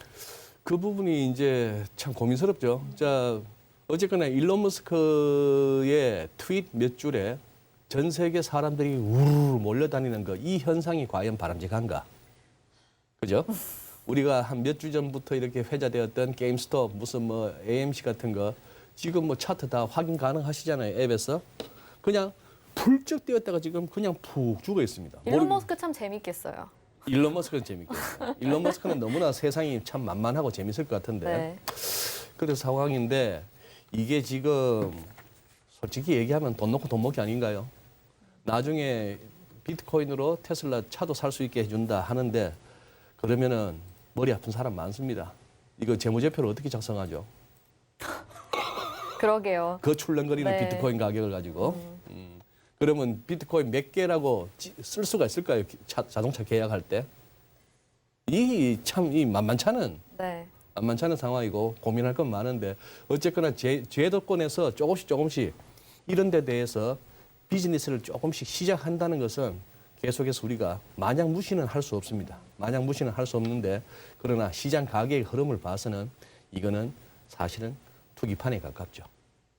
그 부분이 이제 참 고민스럽죠. 자, 어쨌거나 일론 머스크의 트윗 몇 줄에 전 세계 사람들이 우르르 몰려다니는 거, 이 현상이 과연 바람직한가? 그죠? 우리가 한 몇 주 전부터 이렇게 회자되었던 게임스톱, 무슨 뭐 AMC 같은 거, 지금 뭐 차트 다 확인 가능하시잖아요, 앱에서. 그냥 풀쩍 뛰었다가 지금 그냥 푹 죽어 있습니다. 일론 머스크 참 재밌겠어요. 일론 머스크는 재밌겠어요. 일론 머스크는 너무나 세상이 참 만만하고 재밌을 것 같은데. 네. 그런 상황인데 이게 지금 솔직히 얘기하면 돈 놓고 돈 먹기 아닌가요? 나중에 비트코인으로 테슬라 차도 살 수 있게 해준다 하는데 그러면은 머리 아픈 사람 많습니다. 이거 재무제표를 어떻게 작성하죠? 그러게요. 그 출렁거리는 네. 비트코인 가격을 가지고. 그러면 비트코인 몇 개라고 쓸 수가 있을까요? 자동차 계약할 때? 이 만만찮은 네. 만만찮은 상황이고 고민할 건 많은데 어쨌거나 제도권에서 조금씩 이런 데 대해서 비즈니스를 조금씩 시작한다는 것은 계속해서 우리가 마냥 무시는 할 수 없습니다. 마냥 무시는 할 수 없는데 그러나 시장 가격의 흐름을 봐서는 이거는 사실은 투기판에 가깝죠.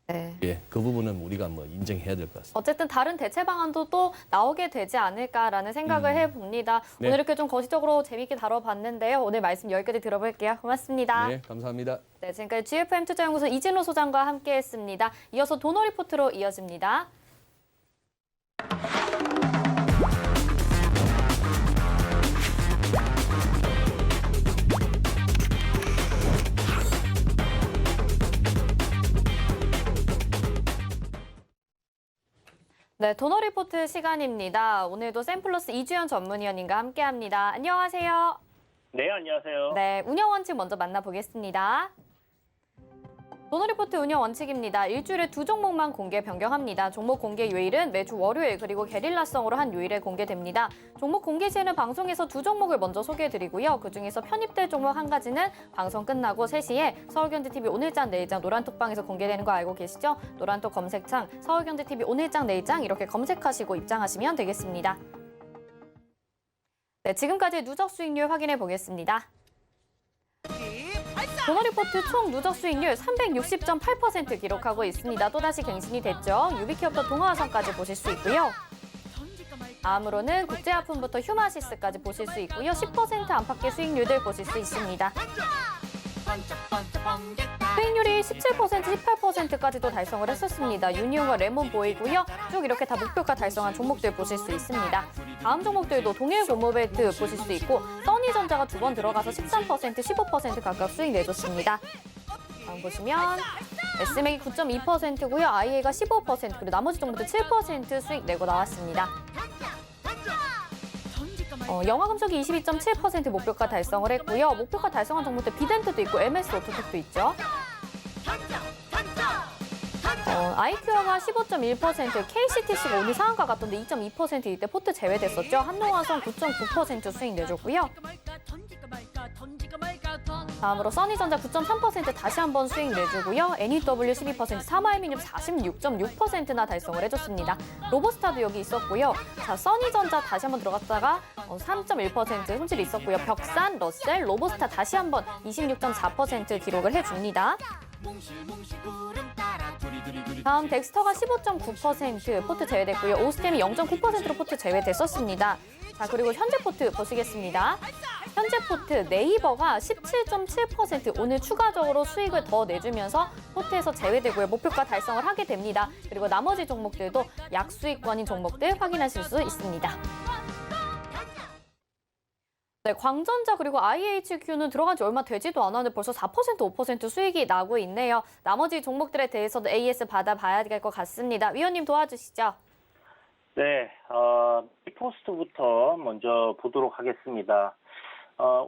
네. 예, 그 부분은 우리가 뭐 인정해야 될 것 같습니다. 어쨌든 다른 대체 방안도 또 나오게 되지 않을까라는 생각을 해봅니다. 네. 오늘 이렇게 좀 거시적으로 재미있게 다뤄봤는데요. 오늘 말씀 여기까지 들어볼게요. 고맙습니다. 네, 감사합니다. 네, 지금까지 GFM 투자연구소 이진로 소장과 함께했습니다. 이어서 도너 리포트로 이어집니다. 네, 도너 리포트 시간입니다. 오늘도 샘플러스 이주연 전문위원님과 함께합니다. 안녕하세요. 네, 안녕하세요. 네, 운영 원칙 먼저 만나보겠습니다. 도너 리포트 운영 원칙입니다. 일주일에 2종목만 공개 변경합니다. 종목 공개 요일은 매주 월요일 그리고 게릴라성으로 한 요일에 공개됩니다. 종목 공개 시에는 방송에서 2종목을 먼저 소개해드리고요. 그중에서 편입될 종목 한 가지는 방송 끝나고 3시에 서울경제TV 오늘장 내일장 노란톡방에서 공개되는 거 알고 계시죠? 노란톡 검색창 서울경제TV 오늘장 내일장 이렇게 검색하시고 입장하시면 되겠습니다. 네, 지금까지 누적 수익률 확인해 보겠습니다. 도너 리포트 총 누적 수익률 360.8% 기록하고 있습니다. 또다시 갱신이 됐죠. 유비키업부터 동아화성까지 보실 수 있고요. 다음으로는 국제하품부터 휴마시스까지 보실 수 있고요. 10% 안팎의 수익률들 보실 수 있습니다. 수익률이 17%, 18%까지도 달성을 했었습니다. 유니온과 레몬보이고요. 쭉 이렇게 다 목표가 달성한 종목들 보실 수 있습니다. 다음 종목들도 동일 고모베트 보실 수 있고 써니전자가 2번 들어가서 13%, 15% 각각 수익 내줬습니다. 다음 보시면 S맥이 9.2%고요. IA가 15%, 그리고 나머지 종목들 7% 수익 내고 나왔습니다. 영화금속이 22.7% 목표가 달성을 했고요. 목표가 달성한 종목들 비덴트도 있고 MS 오토텍도 있죠. IQ가 15.1%, KCTC가 오늘 상한가 갔던데 2.2% 이때 포트 제외됐었죠. 한농화성 9.9% 수익 내줬고요. 다음으로 써니전자 9.3% 다시 한번 수익 내주고요. NEW 12%, 사마알미늄 46.6%나 달성을 해줬습니다. 로보스타도 여기 있었고요. 자, 써니전자 다시 한번 들어갔다가 3.1% 손실이 있었고요. 벽산, 러셀, 로보스타 다시 한번 26.4% 기록을 해줍니다. 다음 덱스터가 15.9% 포트 제외됐고요. 오스템이 0.9%로 포트 제외됐었습니다. 자, 그리고 현재 포트 보시겠습니다. 현재 포트 네이버가 17.7% 오늘 추가적으로 수익을 더 내주면서 포트에서 제외되고요. 목표가 달성을 하게 됩니다. 그리고 나머지 종목들도 약수익권인 종목들 확인하실 수 있습니다. 네, 광전자 그리고 IHQ는 들어간 지 얼마 되지도 않았는데 벌써 4%, 5% 수익이 나고 있네요. 나머지 종목들에 대해서도 AS 받아봐야 될 것 같습니다. 위원님 도와주시죠. 네, 포스트부터 먼저 보도록 하겠습니다.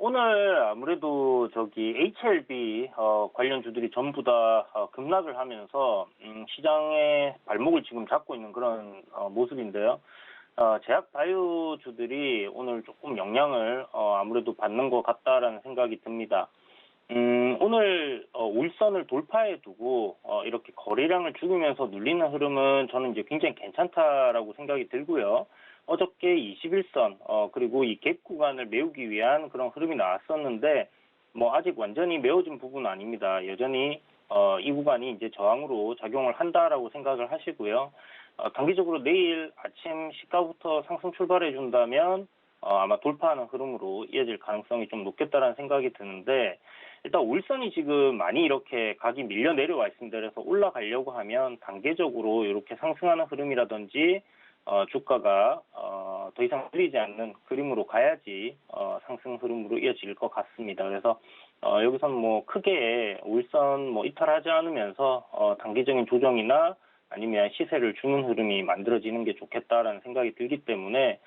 오늘 아무래도 HLB 관련주들이 전부 다 급락을 하면서 시장의 발목을 지금 잡고 있는 그런 모습인데요. 제약 바이오주들이 오늘 조금 영향을 아무래도 받는 것 같다라는 생각이 듭니다. 오늘 울선을 돌파해 두고 이렇게 거래량을 죽이면서 눌리는 흐름은 저는 이제 굉장히 괜찮다라고 생각이 들고요. 어저께 21선 그리고 이 갭 구간을 메우기 위한 그런 흐름이 나왔었는데 뭐 아직 완전히 메워진 부분은 아닙니다. 여전히 이 구간이 이제 저항으로 작용을 한다라고 생각을 하시고요. 단기적으로 내일 아침 시가부터 상승 출발해 준다면 아마 돌파하는 흐름으로 이어질 가능성이 좀 높겠다라는 생각이 드는데 일단 울선이 지금 많이 이렇게 각이 밀려 내려와 있습니다. 그래서 올라가려고 하면 단계적으로 이렇게 상승하는 흐름이라든지 주가가 더 이상 밀리지 않는 그림으로 가야지 상승 흐름으로 이어질 것 같습니다. 그래서 여기서는 뭐 크게 울선 뭐 이탈하지 않으면서 단기적인 조정이나 아니면 시세를 주는 흐름이 만들어지는 게 좋겠다라는 생각이 들기 때문에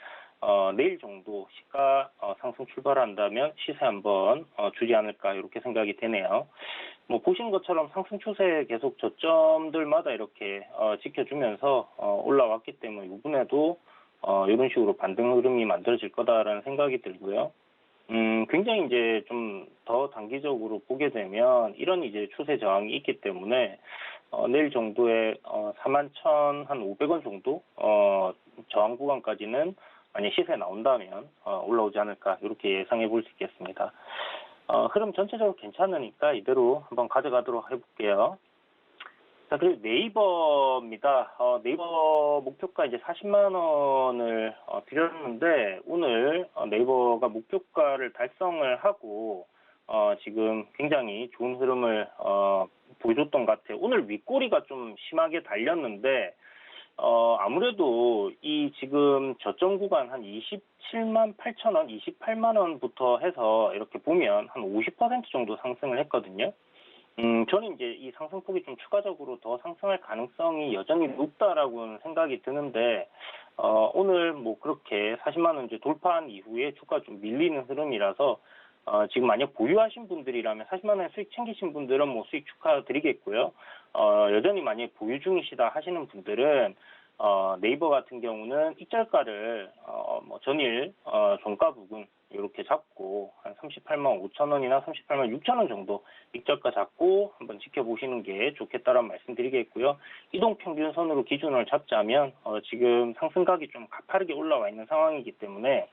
내일 정도 시가 상승 출발한다면 시세 한번 주지 않을까 이렇게 생각이 되네요. 뭐 보신 것처럼 상승 추세 계속 저점들마다 이렇게 지켜주면서 올라왔기 때문에 이번에도 이런 식으로 반등 흐름이 만들어질 거다라는 생각이 들고요. 굉장히 이제 좀 더 단기적으로 보게 되면 이런 이제 추세 저항이 있기 때문에 내일 정도에 41,500원 정도 저항 구간까지는 만약 시세 나온다면 올라오지 않을까 이렇게 예상해 볼 수 있겠습니다. 흐름 전체적으로 괜찮으니까 이대로 한번 가져가도록 해볼게요. 자, 그리고 네이버입니다. 네이버 목표가 이제 40만 원을 드렸는데 오늘 네이버가 목표가를 달성을 하고 지금 굉장히 좋은 흐름을 보여줬던 것 같아요. 오늘 윗꼬리가 좀 심하게 달렸는데 아무래도 이 지금 저점 구간 한 27만 8천 원, 28만 원부터 해서 이렇게 보면 한 50% 정도 상승을 했거든요. 저는 이제 이 상승폭이 좀 추가적으로 더 상승할 가능성이 여전히 높다라고 생각이 드는데 오늘 뭐 그렇게 40만 원 이제 돌파한 이후에 주가 좀 밀리는 흐름이라서 지금 만약 보유하신 분들이라면 40만 원 수익 챙기신 분들은 뭐 수익 축하드리겠고요. 여전히 만약 보유 중이시다 하시는 분들은 네이버 같은 경우는 익절가를 뭐 전일 종가 부근 이렇게 잡고 한 38만 5천 원이나 38만 6천 원 정도 익절가 잡고 한번 지켜보시는 게 좋겠다라는 말씀드리겠고요. 이동평균선으로 기준을 잡자면 지금 상승각이 좀 가파르게 올라와 있는 상황이기 때문에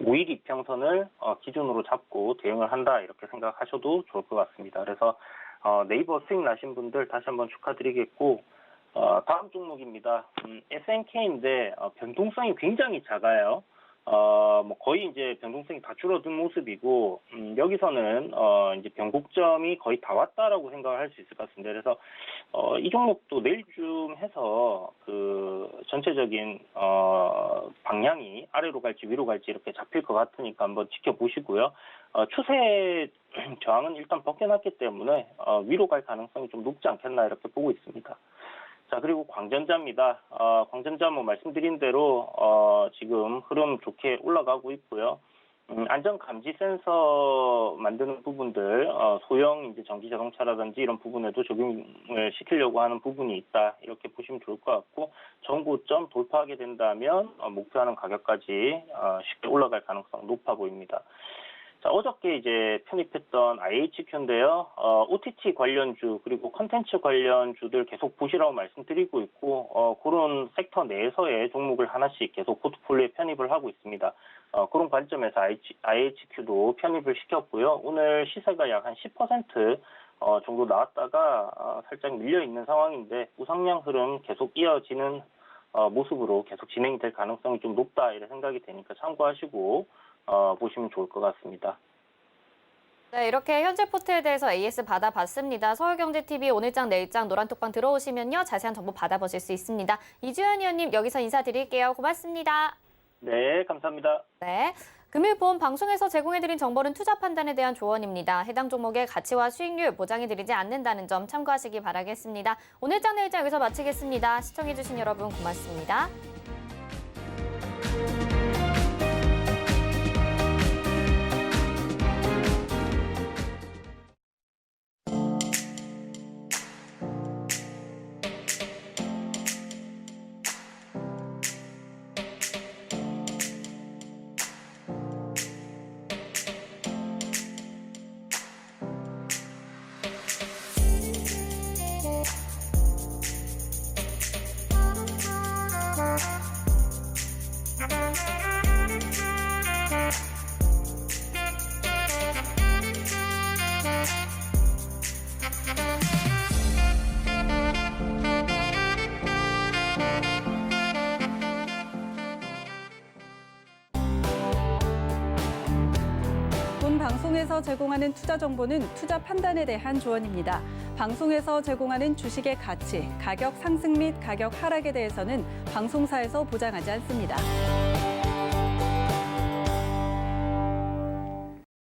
5일 이평선을 기준으로 잡고 대응을 한다 이렇게 생각하셔도 좋을 것 같습니다. 그래서 네이버 수익 나신 분들 다시 한번 축하드리겠고 다음 종목입니다. SNK인데 변동성이 굉장히 작아요. 뭐 거의 이제 변동성이 다 줄어든 모습이고, 여기서는 이제 변곡점이 거의 다 왔다라고 생각을 할 수 있을 것 같습니다. 그래서 이 종목도 내일쯤 해서 그 전체적인 방향이 아래로 갈지 위로 갈지 이렇게 잡힐 것 같으니까 한번 지켜보시고요. 추세 저항은 일단 벗겨놨기 때문에 위로 갈 가능성이 좀 높지 않겠나 이렇게 보고 있습니다. 자, 그리고 광전자입니다. 광전자 뭐 말씀드린 대로 지금 흐름 좋게 올라가고 있고요. 안전 감지 센서 만드는 부분들, 소형 이제 전기 자동차라든지 이런 부분에도 적용을 시키려고 하는 부분이 있다. 이렇게 보시면 좋을 것 같고, 전고점 돌파하게 된다면 목표하는 가격까지 쉽게 올라갈 가능성 높아 보입니다. 자, 어저께 이제 편입했던 IHQ인데요. OTT 관련주 그리고 콘텐츠 관련주들 계속 보시라고 말씀드리고 있고, 그런 섹터 내에서의 종목을 하나씩 계속 포트폴리오에 편입을 하고 있습니다. 그런 관점에서 IHQ도 편입을 시켰고요. 오늘 시세가 약 한 10% 정도 나왔다가 살짝 밀려 있는 상황인데, 우상향 흐름 계속 이어지는 모습으로 계속 진행이 될 가능성이 좀 높다 이런 생각이 되니까 참고하시고 보시면 좋을 것 같습니다. 네, 이렇게 현재 포트에 대해서 AS 받아봤습니다. 서울경제TV 오늘장 내일장 노란톡방 들어오시면요. 자세한 정보 받아보실 수 있습니다. 이주연 의원님 여기서 인사드릴게요. 고맙습니다. 네, 감사합니다. 네. 금일본 방송에서 제공해드린 정보는 투자 판단에 대한 조언입니다. 해당 종목의 가치와 수익률 보장해드리지 않는다는 점 참고하시기 바라겠습니다. 오늘장 내일장 여기서 마치겠습니다. 시청해주신 여러분 고맙습니다. 본 방송에서 제공하는 투자 정보는 투자 판단에 대한 조언입니다. 방송에서 제공하는 주식의 가치, 가격 상승 및 가격 하락에 대해서는 방송사에서 보장하지 않습니다.